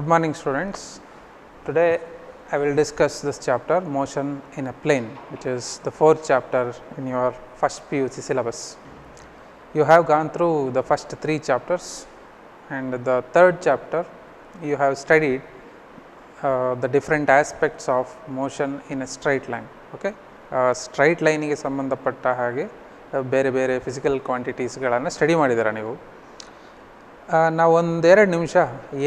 Good morning students. Today I will discuss this chapter motion in a plane, which is the fourth chapter in your first PUC syllabus. You have gone through the first three chapters, and the third chapter you have studied the different aspects of motion in a straight line. Okay, straight line ಗೆ ಸಂಬಂಧಪಟ್ಟ ಹಾಗೆ ಬೇರೆ ಬೇರೆ physical ಕ್ವಾಂಟಿಟೀಸ್ಗಳನ್ನು study ಮಾಡಿದ್ದೀರಾ ನೀವು. ನಾವು ಒಂದೆರಡು ನಿಮಿಷ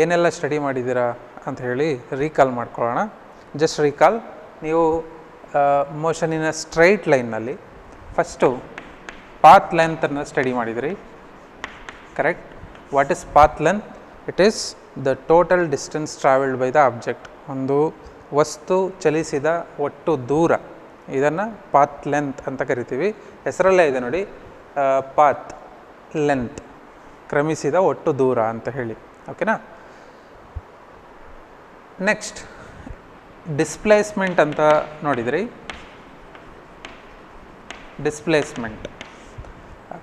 ಏನೆಲ್ಲ ಸ್ಟಡಿ ಮಾಡಿದ್ದೀರಾ ಅಂತ ಹೇಳಿ ರೀಕಾಲ್ ಮಾಡ್ಕೊಳ್ಳೋಣ. Just recall. ನೀವು ಮೋಷನಿನ ಸ್ಟ್ರೈಟ್ ಲೈನ್ನಲ್ಲಿ ಫಸ್ಟು ಪಾತ್ ಲೆಂತನ್ನು ಸ್ಟಡಿ ಮಾಡಿದಿರಿ, correct? What is path length? It is the total distance travelled by the object. ಒಂದು ವಸ್ತು ಚಲಿಸಿದ ಒಟ್ಟು ದೂರ, ಇದನ್ನು ಪಾತ್ ಲೆಂತ್ ಅಂತ ಕರಿತೀವಿ. ಹೆಸರಲ್ಲೇ ಇದೆ ನೋಡಿ, ಪಾತ್ ಲೆಂತ್, ಕ್ರಮಿಸಿದ ಒಟ್ಟು ದೂರ ಅಂತ ಹೇಳಿ. ಓಕೆನಾ? ನೆಕ್ಸ್ಟ್ ಡಿಸ್ಪ್ಲೇಸ್ಮೆಂಟ್ ಅಂತ ನೋಡಿದ್ರಿ. ಡಿಸ್ಪ್ಲೇಸ್ಮೆಂಟ್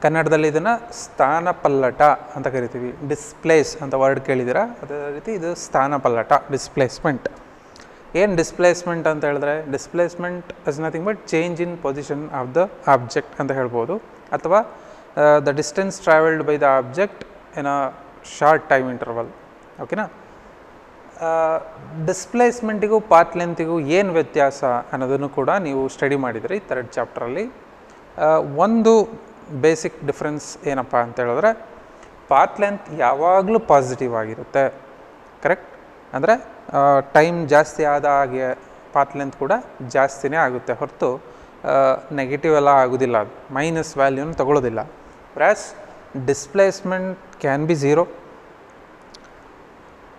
ಕನ್ನಡದಲ್ಲಿ ಇದನ್ನು ಸ್ಥಾನಪಲ್ಲಟ ಅಂತ ಕರಿತೀವಿ. ಡಿಸ್ಪ್ಲೇಸ್ ಅಂತ ವರ್ಡ್ ಕೇಳಿದ್ದೀರಾ, ಅದೇ ರೀತಿ ಇದು ಸ್ಥಾನಪಲ್ಲಟ, ಡಿಸ್ಪ್ಲೇಸ್ಮೆಂಟ್. ಏನು ಡಿಸ್ಪ್ಲೇಸ್ಮೆಂಟ್ ಅಂತ ಹೇಳಿದ್ರೆ, displacement is nothing but change in position of the object ಅಂತ ಹೇಳ್ಬೋದು, ಅಥವಾ the distance travelled by the object in a short time interval. ಓಕೆನಾ? ಡಿಸ್ಪ್ಲೇಸ್ಮೆಂಟಿಗೂ ಪಾತ್ ಲೆಂತಿಗೂ ಏನು ವ್ಯತ್ಯಾಸ ಅನ್ನೋದನ್ನು ಕೂಡ ನೀವು ಸ್ಟಡಿ ಮಾಡಿದ್ರಿ ಥರ್ಡ್ ಚಾಪ್ಟ್ರಲ್ಲಿ. ಒಂದು ಬೇಸಿಕ್ ಡಿಫ್ರೆನ್ಸ್ ಏನಪ್ಪ ಅಂತ ಹೇಳಿದ್ರೆ, ಪಾತ್ ಲೆಂತ್ ಯಾವಾಗಲೂ ಪಾಸಿಟಿವ್ ಆಗಿರುತ್ತೆ, ಕರೆಕ್ಟ್? ಅಂದರೆ ಟೈಮ್ ಜಾಸ್ತಿ ಆದ ಹಾಗೆ ಪಾತ್ ಲೆಂತ್ ಕೂಡ ಜಾಸ್ತಿನೇ ಆಗುತ್ತೆ ಹೊರತು ನೆಗೆಟಿವ್ ಎಲ್ಲ ಆಗೋದಿಲ್ಲ, ಅದು ಮೈನಸ್ ವ್ಯಾಲ್ಯೂನ ತಗೊಳ್ಳೋದಿಲ್ಲ. Was displacement can be zero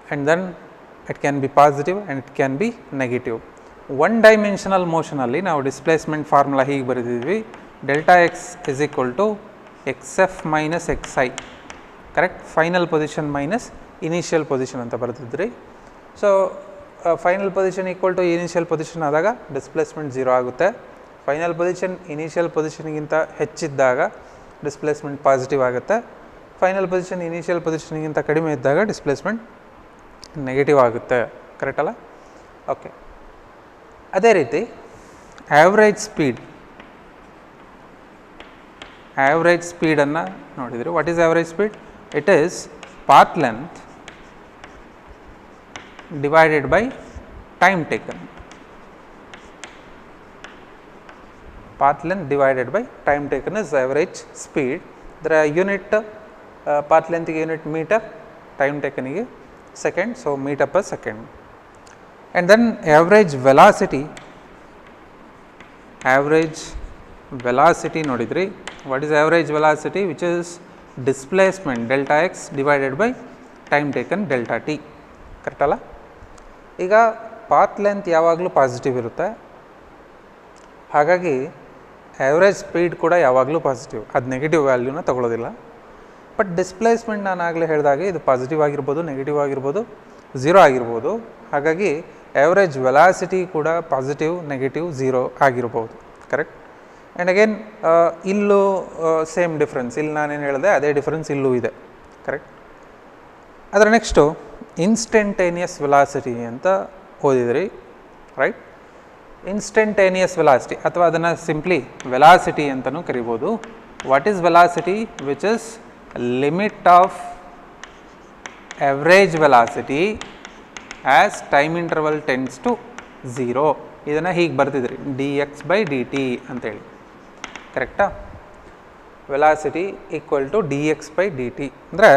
and then it can be positive and it can be negative. One dimensional ಮೋಷನಲ್ಲಿ ನಾವು ಡಿಸ್ಪ್ಲೇಸ್ಮೆಂಟ್ ಫಾರ್ಮುಲಾ ಹೀಗೆ ಬರೆದಿದ್ವಿ, delta x is equal to x f minus x i, correct? Final position minus initial position ಅಂತ ಬರೆದಿದ್ರಿ. So final position equal to initial position ಆದಾಗ displacement zero ಆಗುತ್ತೆ. Final position initial position ಹೆಚ್ಚಿದ್ದಾಗ displacement positive ಆಗುತ್ತೆ. Final position initial position ಕಡಿಮೆ ಇದ್ದಾಗ displacement negative ಆಗುತ್ತೆ, correct ಅಲ್ಲ? ಓಕೆ. ಅದೇ ರೀತಿ ಆ್ಯಾವ್ರೇಜ್ ಸ್ಪೀಡನ್ನು ನೋಡಿದರೆ, what is average speed? It is path length divided by time taken. Path length divided by time taken is average speed. There are unit path length unit meter, time taken is second, so meter per second. And then average velocity nodidri. What is average velocity? Which is displacement delta x divided by time taken delta t, correct ಅಲ್ಲ? ಈಗ path length ಯಾವಾಗಲೂ positive ಇರುತ್ತೆ, ಹಾಗಾಗಿ average speed ಕೂಡ ಯಾವಾಗಲೂ positive, ಅದು negative ವ್ಯಾಲ್ಯೂನ ತಗೊಳ್ಳೋದಿಲ್ಲ. But displacement ನಾನು ಆಗಲೇ ಹೇಳಿದಾಗೆ ಇದು ಪಾಸಿಟಿವ್ ಆಗಿರ್ಬೋದು, ನೆಗೆಟಿವ್ ಆಗಿರ್ಬೋದು, ಝೀರೋ ಆಗಿರ್ಬೋದು. ಹಾಗಾಗಿ ಆ್ಯಾವ್ರೇಜ್ ವೆಲಾಸಿಟಿ ಕೂಡ ಪಾಸಿಟಿವ್, ನೆಗೆಟಿವ್, ಝೀರೋ ಆಗಿರ್ಬೋದು, ಕರೆಕ್ಟ್? ಆ್ಯಂಡ್ ಅಗೇನ್ ಇಲ್ಲೂ ಸೇಮ್ ಡಿಫ್ರೆನ್ಸ್, ಇಲ್ಲಿ ನಾನೇನು ಹೇಳಿದೆ ಅದೇ ಡಿಫ್ರೆನ್ಸ್ ಇಲ್ಲೂ ಇದೆ, ಕರೆಕ್ಟ್? ಅದರ ನೆಕ್ಸ್ಟು ಇನ್ಸ್ಟಂಟೇನಿಯಸ್ ವೆಲಾಸಿಟಿ ಅಂತ ಓದಿದ್ರಿ, ರೈಟ್? ಇನ್ಸ್ಟಂಟೇನಿಯಸ್ ವೆಲಾಸಿಟಿ, ಅಥವಾ ಅದನ್ನು ಸಿಂಪ್ಲಿ ವೆಲಾಸಿಟಿ ಅಂತಲೂ ಕರಿಬೋದು. What is velocity? Which is limit of average velocity as time interval tends to zero. ಇದನ್ನು ಹೀಗೆ ಬರ್ತಿದ್ರಿ, d x by d t ಅಂತೇಳಿ, ಕರೆಕ್ಟಾ? Velocity equal to d x by d t. ಅಂದರೆ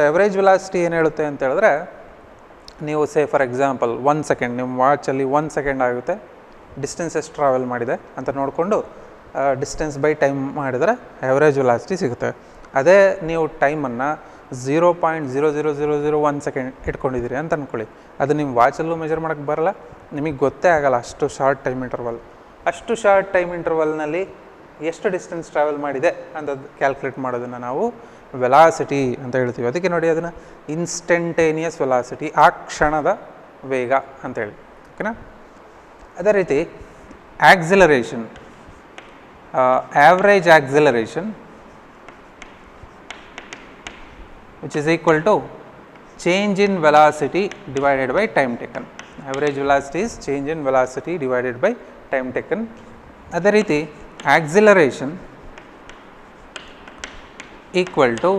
ಆವ್ರೇಜ್ ವೆಲಾಸಿಟಿ ಏನು ಹೇಳುತ್ತೆ ಅಂತ ಹೇಳಿದ್ರೆ, ನೀವು ಫಾರ್ ಎಕ್ಸಾಂಪಲ್ 1 ಸೆಕೆಂಡ್, ನಿಮ್ಮ ವಾಚಲ್ಲಿ 1 ಸೆಕೆಂಡ್ ಆಗುತ್ತೆ, ಡಿಸ್ಟೆನ್ಸ್ ಎಷ್ಟು ಟ್ರಾವೆಲ್ ಮಾಡಿದೆ ಅಂತ ನೋಡಿಕೊಂಡು ಡಿಸ್ಟೆನ್ಸ್ ಬೈ ಟೈಮ್ ಮಾಡಿದರೆ ಆವ್ರೇಜ್ ವೆಲಾಸಿಟಿ ಸಿಗುತ್ತೆ. ಅದೇ ನೀವು ಟೈಮನ್ನು 0.00001 ಸೆಕೆಂಡ್ ಇಟ್ಕೊಂಡಿದ್ದೀರಿ ಅಂತ ಅಂದ್ಕೊಳ್ಳಿ, ಅದು ನಿಮ್ಮ ವಾಚಲ್ಲೂ ಮೆಜರ್ ಮಾಡೋಕ್ಕೆ ಬರಲ್ಲ, ನಿಮಗೆ ಗೊತ್ತೇ ಆಗಲ್ಲ, ಅಷ್ಟು ಶಾರ್ಟ್ ಟೈಮ್ ಇಂಟರ್ವಲ್. ಅಷ್ಟು ಶಾರ್ಟ್ ಟೈಮ್ ಇಂಟರ್ವಲ್ನಲ್ಲಿ ಎಷ್ಟು ಡಿಸ್ಟೆನ್ಸ್ ಟ್ರಾವೆಲ್ ಮಾಡಿದೆ ಅಂತ ಕ್ಯಾಲ್ಕುಲೇಟ್ ಮಾಡೋದನ್ನು ನಾವು ವೆಲಾಸಿಟಿ ಅಂತ ಹೇಳ್ತೀವಿ. ಅದಕ್ಕೆ ನೋಡಿ, ಅದನ್ನು ಇನ್ಸ್ಟಂಟೇನಿಯಸ್ ವೆಲಾಸಿಟಿ, ಆ ಕ್ಷಣದ ವೇಗ ಅಂತೇಳಿ, ಓಕೆನಾ? ಅದೇ ರೀತಿ acceleration, average acceleration which is equal to change in velocity divided by time taken. Average velocity is change in velocity divided by time taken. ಅದೇ ರೀತಿ acceleration equal to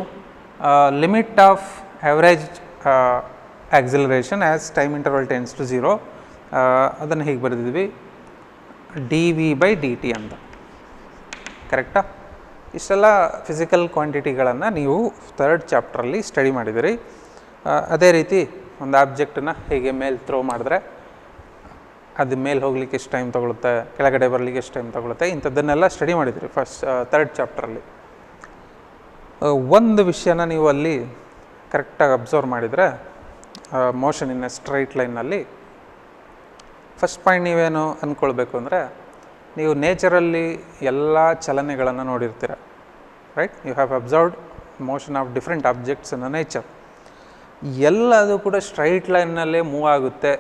limit of average acceleration as time interval tends to 0. ಅದನ್ನು ಹೀಗೆ ಬರೆದಿದ್ವಿ dv by dt ಅಂತ. ಕರೆಕ್ಟಾ? ಇಷ್ಟೆಲ್ಲ physical ಕ್ವಾಂಟಿಟಿಗಳನ್ನು ನೀವು third ಚಾಪ್ಟ್ರಲ್ಲಿ study ಮಾಡಿದಿರಿ. ಅದೇ ರೀತಿ ಒಂದು ಆಬ್ಜೆಕ್ಟನ್ನು ಹೇಗೆ ಮೇಲೆ ಥ್ರೋ ಮಾಡಿದ್ರೆ ಅದು ಮೇಲೆ ಹೋಗ್ಲಿಕ್ಕೆ ಎಷ್ಟು ಟೈಮ್ ತೊಗೊಳುತ್ತೆ, ಕೆಳಗಡೆ ಬರಲಿಕ್ಕೆ ಎಷ್ಟು ಟೈಮ್ ತೊಗೊಳುತ್ತೆ, ಇಂಥದ್ದನ್ನೆಲ್ಲ ಸ್ಟಡಿ ಮಾಡಿದಿರಿ ಥರ್ಡ್ ಚಾಪ್ಟ್ರಲ್ಲಿ. ಒಂದು ವಿಷಯನ ನೀವು ಅಲ್ಲಿ ಕರೆಕ್ಟಾಗಿ ಅಬ್ಸರ್ವ್ ಮಾಡಿದರೆ ಮೋಷನ್ ಇನ್ ಎ ಸ್ಟ್ರೈಟ್ ಲೈನಲ್ಲಿ ಫಸ್ಟ್ ಪಾಯಿಂಟ್ ನೀವೇನು ಅಂದ್ಕೊಳ್ಬೇಕು ಅಂದರೆ, ನೀವು ನೇಚರಲ್ಲಿ ಎಲ್ಲ ಚಲನೆಗಳನ್ನು ನೋಡಿರ್ತೀರ, right? You have observed motion of different objects in nature. ಎಲ್ಲದು ಕೂಡ ಸ್ಟ್ರೈಟ್ ಲೈನ್ನಲ್ಲೇ ಮೂವ್ ಆಗುತ್ತೆ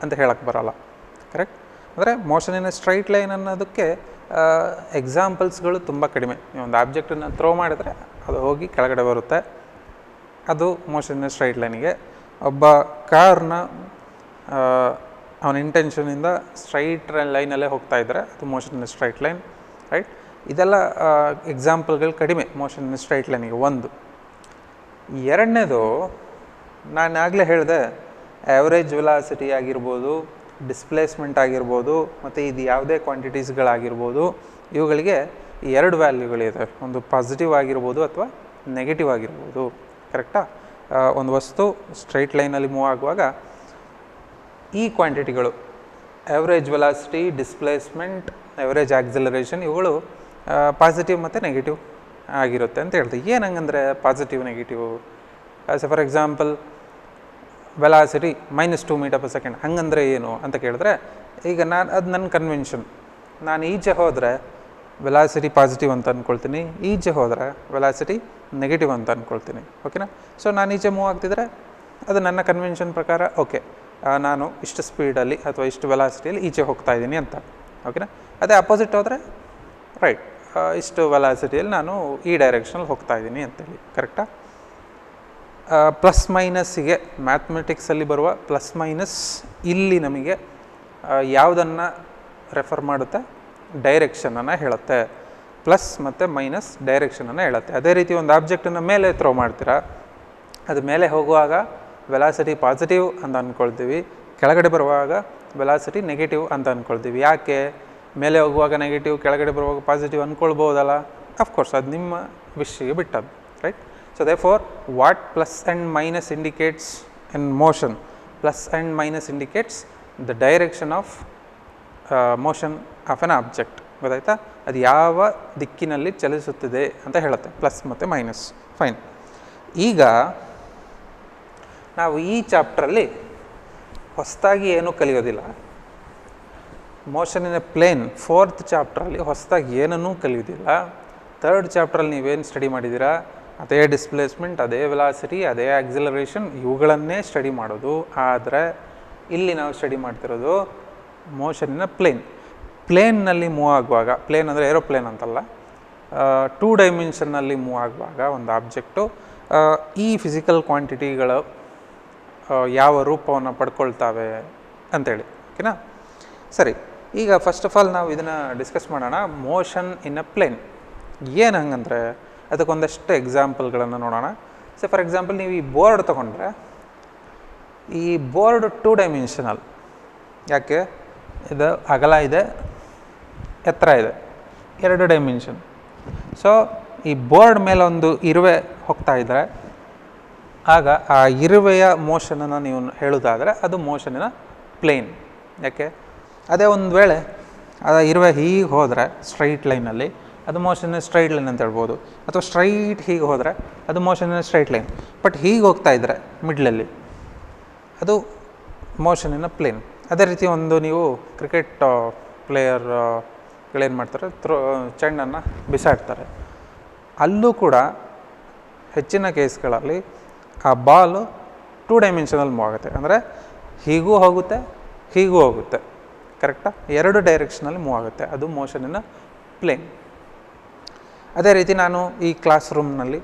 ಅಂತ ಹೇಳಕ್ಕೆ ಬರೋಲ್ಲ, ಕರೆಕ್ಟ್? ಅಂದರೆ motion in a straight line ಅನ್ನೋದಕ್ಕೆ ಎಕ್ಸಾಂಪಲ್ಸ್ಗಳು ತುಂಬ ಕಡಿಮೆ. ಒಂದು ಆಬ್ಜೆಕ್ಟನ್ನು ಥ್ರೋ ಮಾಡಿದರೆ ಅದು ಹೋಗಿ ಕೆಳಗಡೆ ಬರುತ್ತೆ, ಅದು ಮೋಷನ್ ಇನ್ ಎ ಸ್ಟ್ರೈಟ್ ಲೈನಿಗೆ. ಒಬ್ಬ ಕಾರ್ನ ಅವನ ಇಂಟೆನ್ಷನಿಂದ ಸ್ಟ್ರೈಟ್ ಲೈನಲ್ಲೇ ಹೋಗ್ತಾ ಇದ್ದರೆ ಅದು motion in a straight line, right? ಇದೆಲ್ಲ ಎಕ್ಸಾಂಪಲ್ಗಳು ಕಡಿಮೆ ಮೋಷನ್ ಇನ್ ಎ ಸ್ಟ್ರೈಟ್ ಲೈನಿಗೆ. ಒಂದು. ಎರಡನೇದು, ನಾನು ಆಗಲೇ ಹೇಳಿದೆ, ಆ್ಯಾವ್ರೇಜ್ ವೆಲಾಸಿಟಿ ಆಗಿರ್ಬೋದು, ಡಿಸ್ಪ್ಲೇಸ್ಮೆಂಟ್ ಆಗಿರ್ಬೋದು, ಮತ್ತು ಇದು ಯಾವುದೇ ಕ್ವಾಂಟಿಟೀಸ್ಗಳಾಗಿರ್ಬೋದು, ಇವುಗಳಿಗೆ ಎರಡು ವ್ಯಾಲ್ಯೂಗಳಿದೆ. ಒಂದು ಪಾಸಿಟಿವ್ ಆಗಿರ್ಬೋದು ಅಥವಾ ನೆಗೆಟಿವ್ ಆಗಿರ್ಬೋದು, ಕರೆಕ್ಟಾ? ಒಂದು ವಸ್ತು ಸ್ಟ್ರೈಟ್ ಲೈನಲ್ಲಿ ಮೂವ್ ಆಗುವಾಗ ಈ ಕ್ವಾಂಟಿಟಿಗಳು average velocity, displacement, average acceleration ಇವುಗಳು ಪಾಸಿಟಿವ್ ಮತ್ತು ನೆಗೆಟಿವ್ ಆಗಿರುತ್ತೆ ಅಂತ ಹೇಳ್ತೀವಿ. ಏನು ಹಂಗಂದರೆ positive negative? For example velocity -2 m/s ಹಂಗಂದರೆ ಏನು ಅಂತ ಕೇಳಿದ್ರೆ, ಈಗ ಅದು ನನ್ನ ಕನ್ವೆನ್ಷನ್. ನಾನು ಈಚೆ ಹೋದರೆ ವೆಲಾಸಿಟಿ ಪಾಸಿಟಿವ್ ಅಂತ ಅಂದ್ಕೊಳ್ತೀನಿ, ಈಚೆ ಹೋದರೆ ವೆಲಾಸಿಟಿ ನೆಗೆಟಿವ್ ಅಂತ ಅಂದ್ಕೊಳ್ತೀನಿ, ಓಕೆನಾ? ಸೊ ನಾನು ಈಚೆ ಮೂವ್ ಆಗ್ತಿದ್ರೆ ಅದು ನನ್ನ ಕನ್ವೆನ್ಷನ್ ಪ್ರಕಾರ ಓಕೆ, ನಾನು ಇಷ್ಟು ಸ್ಪೀಡಲ್ಲಿ ಅಥವಾ ಇಷ್ಟು ವೆಲಾಸಿಟಿಯಲ್ಲಿ ಈಚೆ ಹೋಗ್ತಾ ಇದ್ದೀನಿ ಅಂತ, ಓಕೆನಾ? ಅದೇ ಅಪೋಸಿಟ್ ಹೋದರೆ ರೈಟ್, ಇಷ್ಟು ವೆಲಾಸಿಟಿಯಲ್ಲಿ ನಾನು ಈ ಡೈರೆಕ್ಷನಲ್ಲಿ ಹೋಗ್ತಾ ಇದ್ದೀನಿ ಅಂತೇಳಿ, ಕರೆಕ್ಟಾ? ಪ್ಲಸ್ ಮೈನಸ್ಸಿಗೆ ಮ್ಯಾಥಮೆಟಿಕ್ಸಲ್ಲಿ ಬರುವ ಪ್ಲಸ್ ಮೈನಸ್ ಇಲ್ಲಿ ನಮಗೆ ಯಾವುದನ್ನು ರೆಫರ್ ಮಾಡುತ್ತೆ? ಡೈರೆಕ್ಷನನ್ನು ಹೇಳುತ್ತೆ. ಪ್ಲಸ್ ಮತ್ತು ಮೈನಸ್ ಡೈರೆಕ್ಷನನ್ನು ಹೇಳುತ್ತೆ. ಅದೇ ರೀತಿ ಒಂದು ಆಬ್ಜೆಕ್ಟನ್ನು ಮೇಲೆ ಥ್ರೋ ಮಾಡ್ತೀರಾ, ಅದು ಮೇಲೆ ಹೋಗುವಾಗ ವೆಲಾಸಿಟಿ ಪಾಸಿಟಿವ್ ಅಂತ ಅಂದ್ಕೊಳ್ತೀವಿ, ಕೆಳಗಡೆ ಬರುವಾಗ ವೆಲಾಸಿಟಿ ನೆಗೆಟಿವ್ ಅಂತ ಅಂದ್ಕೊಳ್ತೀವಿ. ಯಾಕೆ? ಮೇಲೆ ಹೋಗುವಾಗ ನೆಗೆಟಿವ್, ಕೆಳಗಡೆ ಬರುವಾಗ ಪಾಸಿಟಿವ್ ಅಂದ್ಕೊಳ್ಬೋದಲ್ಲ? ಅಫ್ಕೋರ್ಸ್ ಅದು ನಿಮ್ಮ ವಿಶ್ಗೆ ಬಿಟ್ಟದ್ದು, right? So therefore, what plus and minus indicates in motion? Plus and minus indicates the direction of motion of an object. ಗೊತ್ತಾಯ್ತಾ? ಅದು ಯಾವ ದಿಕ್ಕಿನಲ್ಲಿ ಚಲಿಸುತ್ತಿದೆ ಅಂತ ಹೇಳುತ್ತೆ, ಪ್ಲಸ್ ಮತ್ತು ಮೈನಸ್. ಫೈನ್. ಈಗ ನಾವು ಈ ಚಾಪ್ಟ್ರಲ್ಲಿ ಹೊಸದಾಗಿ ಏನೂ ಕಲಿಯೋದಿಲ್ಲ. Motion in a plane fourth ಚಾಪ್ಟ್ರಲ್ಲಿ ಹೊಸದಾಗಿ ಏನನ್ನೂ ಕಲಿಯೋದಿಲ್ಲ. ಥರ್ಡ್ ಚಾಪ್ಟ್ರಲ್ಲಿ ನೀವೇನು ಸ್ಟಡಿ ಮಾಡಿದ್ದೀರಾ, ಅದೇ ಡಿಸ್ಪ್ಲೇಸ್ಮೆಂಟ್, ಅದೇ ವೆಲಾಸಿಟಿ, ಅದೇ ಆಕ್ಸಿಲರೇಷನ್, ಇವುಗಳನ್ನೇ ಸ್ಟಡಿ ಮಾಡೋದು. ಆದರೆ ಇಲ್ಲಿ ನಾವು ಸ್ಟಡಿ ಮಾಡ್ತಿರೋದು ಮೋಷನಿನ ಪ್ಲೇನ್. ಪ್ಲೇನ್ನಲ್ಲಿ ಮೂವ್ ಆಗುವಾಗ, ಪ್ಲೇನ್ ಅಂದರೆ ಏರೋಪ್ಲೇನ್ ಅಂತಲ್ಲ, 2 ಡೈಮೆನ್ಷನ್ನಲ್ಲಿ ಮೂವ್ ಆಗುವಾಗ ಒಂದು ಆಬ್ಜೆಕ್ಟು ಈ ಫಿಸಿಕಲ್ ಕ್ವಾಂಟಿಟಿಗಳು ಯಾವ ರೂಪವನ್ನು ಪಡ್ಕೊಳ್ತಾವೆ ಅಂತೇಳಿ, ಓಕೆನಾ? ಸರಿ, ಈಗ ಫಸ್ಟ್ ಆಫ್ ಆಲ್ ನಾವು ಇದನ್ನು ಡಿಸ್ಕಸ್ ಮಾಡೋಣ. ಮೋಷನ್ ಇನ್ ಅ ಪ್ಲೇನ್ ಏನು ಹಂಗಂದರೆ ಅದಕ್ಕೊಂದಷ್ಟು ಎಕ್ಸಾಂಪಲ್ಗಳನ್ನು ನೋಡೋಣ. ಸೊ ಫಾರ್ ಎಕ್ಸಾಂಪಲ್, ನೀವು ಈ ಬೋರ್ಡ್ ತೊಗೊಂಡ್ರೆ, ಈ ಬೋರ್ಡ್ 2 ಡೈಮೆನ್ಷನಲ್. ಯಾಕೆ? ಇದು ಅಗಲ ಇದೆ, ಎತ್ತರ ಇದೆ, 2 ಡೈಮೆನ್ಷನ್. ಸೊ ಈ ಬೋರ್ಡ್ ಮೇಲೆ ಒಂದು ಇರುವೆ ಹೋಗ್ತಾ ಇದ್ದರೆ, ಆಗ ಆ ಇರುವೆಯ ಮೋಷನನ್ನು ನೀವು ಹೇಳೋದಾದರೆ ಅದು ಮೋಷನಿನ ಪ್ಲೇನ್. ಯಾಕೆ? ಅದೇ ಒಂದು ವೇಳೆ ಆ ಇರುವೆ ಹೀಗೆ ಹೋದರೆ ಸ್ಟ್ರೈಟ್ ಲೈನಲ್ಲಿ, ಅದು ಮೋಷನ್ ಸ್ಟ್ರೈಟ್ ಲೈನ್ ಅಂತ ಹೇಳ್ಬೋದು. ಅಥವಾ ಸ್ಟ್ರೈಟ್ ಹೀಗೆ ಹೋದರೆ ಅದು ಮೋಷನ್ ಸ್ಟ್ರೈಟ್ ಲೈನ್. ಬಟ್ ಹೀಗೆ ಹೋಗ್ತಾ ಇದ್ದರೆ ಮಿಡ್ಲಲ್ಲಿ, ಅದು ಮೋಷನಿನ ಪ್ಲೇನ್. ಅದೇ ರೀತಿ ಒಂದು ನೀವು ಕ್ರಿಕೆಟ್ ಪ್ಲೇಯರ್ಗಳೇನು ಮಾಡ್ತಾರೆ, ಚೆಂಡನ್ನು ಬಿಸಾಡ್ತಾರೆ. ಅಲ್ಲೂ ಕೂಡ ಹೆಚ್ಚಿನ ಕೇಸ್ಗಳಲ್ಲಿ ಆ ಬಾಲು 2 ಡೈಮೆನ್ಷನಲ್ಲಿ ಮೂವ್ ಆಗುತ್ತೆ. ಅಂದರೆ ಹೀಗೂ ಹೋಗುತ್ತೆ, ಹೀಗೂ ಹೋಗುತ್ತೆ, ಕರೆಕ್ಟಾ? 2 ಡೈರೆಕ್ಷನಲ್ಲಿ ಮೂವ್ ಆಗುತ್ತೆ, ಅದು ಮೋಷನಿನ ಪ್ಲೇನ್. ಅದೇ ರೀತಿ ನಾನು ಈ ಕ್ಲಾಸ್ ರೂಮ್ನಲ್ಲಿ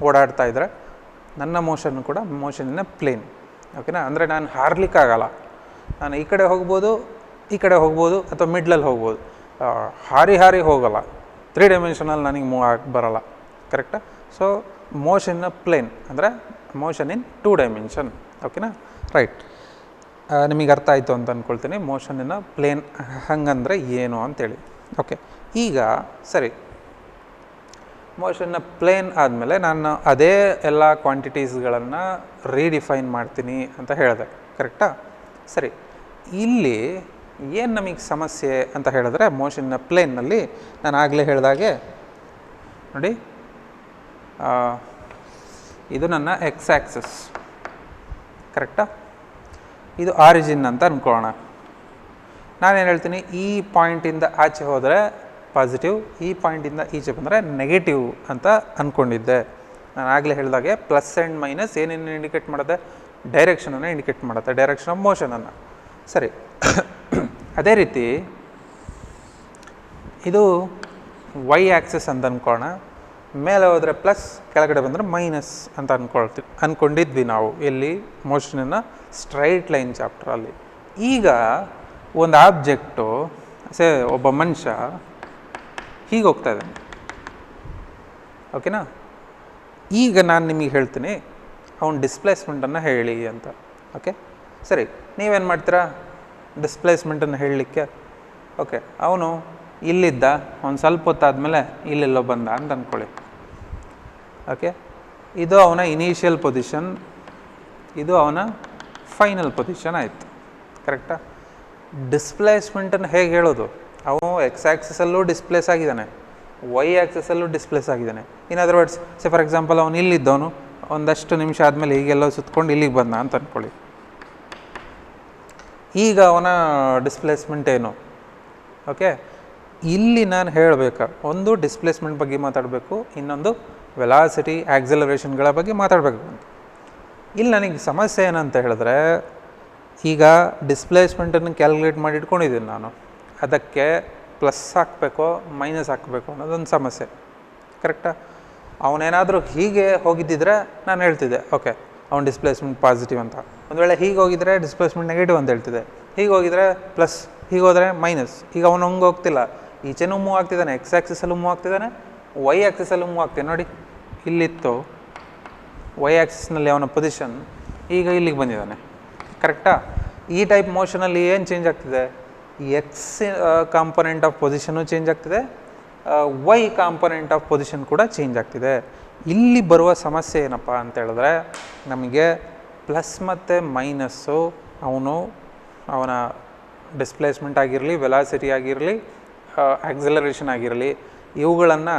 ಓಡಾಡ್ತಾ ಇದ್ದರೆ ನನ್ನ ಮೋಷನ್ ಕೂಡ ಮೋಷನ್ ಇನ್ ಎ ಪ್ಲೇನ್. ಓಕೆನಾ? ಅಂದರೆ ನಾನು ಹಾರಲಿಕ್ಕಾಗಲ್ಲ, ನಾನು ಈ ಕಡೆ ಹೋಗ್ಬೋದು, ಈ ಕಡೆ ಹೋಗ್ಬೋದು, ಅಥವಾ ಮಿಡ್ಲಲ್ಲಿ ಹೋಗ್ಬೋದು, ಹಾರಿ ಹೋಗಲ್ಲ. 3 ಡೈಮೆನ್ಷನಲ್ಲಿ ನನಗೆ ಮೂವ್ ಆಗಿ ಬರೋಲ್ಲ. ಕರೆಕ್ಟಾ? So motion in a plane ಅಂದರೆ ಮೋಷನ್ ಇನ್ 2 ಡೈಮೆನ್ಷನ್. ಓಕೆನಾ? ರೈಟ್. ನಿಮಗೆ ಅರ್ಥ ಆಯಿತು ಅಂತ ಅಂದ್ಕೊಳ್ತೀನಿ ಮೋಷನ್ ಇನ್ ಅ ಪ್ಲೇನ್ ಹಂಗಂದರೆ ಏನು ಅಂತೇಳಿ. ಓಕೆ, ಈಗ ಸರಿ, ಮೋಷನ್ನ ಪ್ಲೇನ್ ಆದಮೇಲೆ ನಾನು ಅದೇ ಎಲ್ಲ ಕ್ವಾಂಟಿಟೀಸ್ಗಳನ್ನು ರೀಡಿಫೈನ್ ಮಾಡ್ತೀನಿ ಅಂತ ಹೇಳಿದೆ. ಕರೆಕ್ಟಾ? ಸರಿ, ಇಲ್ಲಿ ಏನು ನಮಗೆ ಸಮಸ್ಯೆ ಅಂತ ಹೇಳಿದ್ರೆ ಮೋಷನ್ನ ಪ್ಲೇನ್ನಲ್ಲಿ ನಾನು ಆಗಲೇ ಹೇಳಿದಾಗೆ ನೋಡಿ, ಇದು ನನ್ನ ಎಕ್ಸ್ ಆ್ಯಕ್ಸಿಸ್. ಕರೆಕ್ಟಾ? ಇದು ಆರಿಜಿನ್ ಅಂತ ಅಂದ್ಕೊಳ್ಳೋಣ. ನಾನೇನು ಹೇಳ್ತೀನಿ, ಈ ಪಾಯಿಂಟಿಂದ ಆಚೆ ಹೋದರೆ ಪಾಸಿಟಿವ್, ಈ ಪಾಯಿಂಟಿಂದ ಈಚೆ ಬಂದರೆ ನೆಗೆಟಿವ್ ಅಂತ ಅಂದ್ಕೊಂಡಿದ್ದೆ. ನಾನು ಆಗಲೇ ಹೇಳಿದಾಗೆ ಪ್ಲಸ್ ಆ್ಯಂಡ್ ಮೈನಸ್ ಏನೇನು ಇಂಡಿಕೇಟ್ ಮಾಡುತ್ತೆ? ಡೈರೆಕ್ಷನನ್ನು ಇಂಡಿಕೇಟ್ ಮಾಡುತ್ತೆ, ಡೈರೆಕ್ಷನ್ ಆಫ್ ಮೋಷನನ್ನು. ಸರಿ, ಅದೇ ರೀತಿ ಇದು ವೈ ಆ್ಯಕ್ಸಿಸ್ ಅಂತ ಅಂದ್ಕೊಳ್ಳೋಣ. ಮೇಲೆ ಹೋದರೆ ಪ್ಲಸ್, ಕೆಳಗಡೆ ಬಂದರೆ ಮೈನಸ್ ಅಂತ ಅಂದ್ಕೊಂಡಿದ್ವಿ ನಾವು ಎಲ್ಲಿ? ಮೋಷನಿನ ಸ್ಟ್ರೈಟ್ ಲೈನ್ ಚಾಪ್ಟ್ರಲ್ಲಿ. ಈಗ ಒಂದು ಆಬ್ಜೆಕ್ಟು ಒಬ್ಬ ಮನುಷ್ಯ ಹೀಗೆ ಹೋಗ್ತಾ ಇದ್ದಾನೆ. ಓಕೆನಾ? ಈಗ ನಾನು ನಿಮಗೆ ಹೇಳ್ತೀನಿ ಅವನ ಡಿಸ್ಪ್ಲೇಸ್ಮೆಂಟನ್ನು ಹೇಳಿ ಅಂತ. ಓಕೆ, ಸರಿ, ನೀವೇನು ಮಾಡ್ತೀರಾ ಡಿಸ್ಪ್ಲೇಸ್ಮೆಂಟನ್ನು ಹೇಳಲಿಕ್ಕೆ? ಓಕೆ, ಅವನು ಇಲ್ಲಿದ್ದ, ಒಂದು ಸ್ವಲ್ಪ ಹೊತ್ತಾದಮೇಲೆ ಇಲ್ಲೆಲ್ಲೋ ಬಂದ ಅಂತ ಅಂದ್ಕೊಳ್ಳಿ. ಓಕೆ, ಇದು ಅವನ ಇನಿಷಿಯಲ್ ಪೊಸಿಷನ್, ಇದು ಅವನ ಫೈನಲ್ ಪೊಸಿಷನ್ ಆಯಿತು. ಕರೆಕ್ಟಾ? ಡಿಸ್ಪ್ಲೇಸ್ಮೆಂಟನ್ನು ಹೇಗೆ ಹೇಳೋದು? ಅವನು ಎಕ್ಸ್ ಆ್ಯಕ್ಸಿಸಲ್ಲೂ ಡಿಸ್ಪ್ಲೇಸ್ ಆಗಿದ್ದಾನೆ, ವೈ ಆ್ಯಕ್ಸಿಸಲ್ಲೂ ಡಿಸ್ಪ್ಲೇಸ್ ಆಗಿದ್ದಾನೆ. In other words, for example ಅವನು ಇಲ್ಲಿದ್ದವನು ಒಂದಷ್ಟು ನಿಮಿಷ ಆದಮೇಲೆ ಹೀಗೆಲ್ಲೋ ಸುತ್ಕೊಂಡು ಇಲ್ಲಿಗೆ ಬಂದ ಅಂತ ಅಂದ್ಕೊಳ್ಳಿ. ಈಗ ಅವನ ಡಿಸ್ಪ್ಲೇಸ್ಮೆಂಟ್ ಏನು? ಓಕೆ, ಇಲ್ಲಿ ನಾನು ಹೇಳಬೇಕಾ, ಒಂದು ಡಿಸ್ಪ್ಲೇಸ್ಮೆಂಟ್ ಬಗ್ಗೆ ಮಾತಾಡಬೇಕು, ಇನ್ನೊಂದು ವೆಲಾಸಿಟಿ ಆಕ್ಸಲರೇಷನ್ಗಳ ಬಗ್ಗೆ ಮಾತಾಡಬೇಕು. ಇಲ್ಲಿ ನನಗೆ ಸಮಸ್ಯೆ ಏನಂತ ಹೇಳಿದ್ರೆ, ಈಗ ಡಿಸ್ಪ್ಲೇಸ್ಮೆಂಟನ್ನು ಕ್ಯಾಲ್ಕುಲೇಟ್ ಮಾಡಿ ಇಟ್ಕೊಂಡಿದ್ದೀನಿ ನಾನು, ಅದಕ್ಕೆ ಪ್ಲಸ್ ಹಾಕಬೇಕೋ ಮೈನಸ್ ಹಾಕಬೇಕು ಅನ್ನೋದೊಂದು ಸಮಸ್ಯೆ. ಕರೆಕ್ಟಾ? ಅವನೇನಾದರೂ ಹೀಗೆ ಹೋಗಿದ್ದಿದ್ರೆ ನಾನು ಹೇಳ್ತಿದ್ದೆ ಓಕೆ ಅವ್ನ ಡಿಸ್ಪ್ಲೇಸ್ಮೆಂಟ್ ಪಾಸಿಟಿವ್ ಅಂತ. ಒಂದು ವೇಳೆ ಹೀಗೆ ಹೋಗಿದ್ರೆ ಡಿಸ್ಪ್ಲೇಸ್ಮೆಂಟ್ ನೆಗೆಟಿವ್ ಅಂತ ಹೇಳ್ತಿದ್ದೆ, ಹೀಗೆ ಹೋಗಿದ್ರೆ ಪ್ಲಸ್, ಹೀಗೆ ಹೋದರೆ ಮೈನಸ್. ಈಗ ಅವನು ಹಂಗೆ ಹೋಗ್ತಿಲ್ಲ, ಈಚೆನೂ ಮೂವ್ ಆಗ್ತಿದ್ದಾನೆ, ಎಕ್ಸ್ ಆ್ಯಕ್ಸಿಸಲ್ಲೂ ಮೂವ್ ಆಗ್ತಿದ್ದಾನೆ, ವೈ ಆ್ಯಕ್ಸಿಸಲ್ಲೂ ಮೂವ್ ಆಗ್ತಿದೆ. ನೋಡಿ, ಇಲ್ಲಿತ್ತು ವೈ ಆ್ಯಕ್ಸಿಸ್ನಲ್ಲಿ ಅವನ ಪೊಸಿಷನ್, ಈಗ ಇಲ್ಲಿಗೆ ಬಂದಿದ್ದಾನೆ. ಕರೆಕ್ಟಾ? ಈ ಟೈಪ್ ಮೋಷನಲ್ಲಿ ಏನು ಚೇಂಜ್ ಆಗ್ತಿದೆ? X component of position change ಆಗ್ತಿದೆ, ವೈ ಕಾಂಪೊನೆಂಟ್ ಆಫ್ ಪೊಸಿಷನ್ ಕೂಡ ಚೇಂಜ್ ಆಗ್ತಿದೆ. ಇಲ್ಲಿ ಬರುವ ಸಮಸ್ಯೆ ಏನಪ್ಪ ಅಂತ ಹೇಳಿದ್ರೆ, ನಮಗೆ ಪ್ಲಸ್ ಮತ್ತು ಮೈನಸ್ಸು ಅವನ ಡಿಸ್ಪ್ಲೇಸ್ಮೆಂಟ್ ಆಗಿರಲಿ, ವೆಲಾಸಿಟಿ ಆಗಿರಲಿ, ಆಕ್ಸಲರೇಷನ್ ಆಗಿರಲಿ, ಇವುಗಳನ್ನು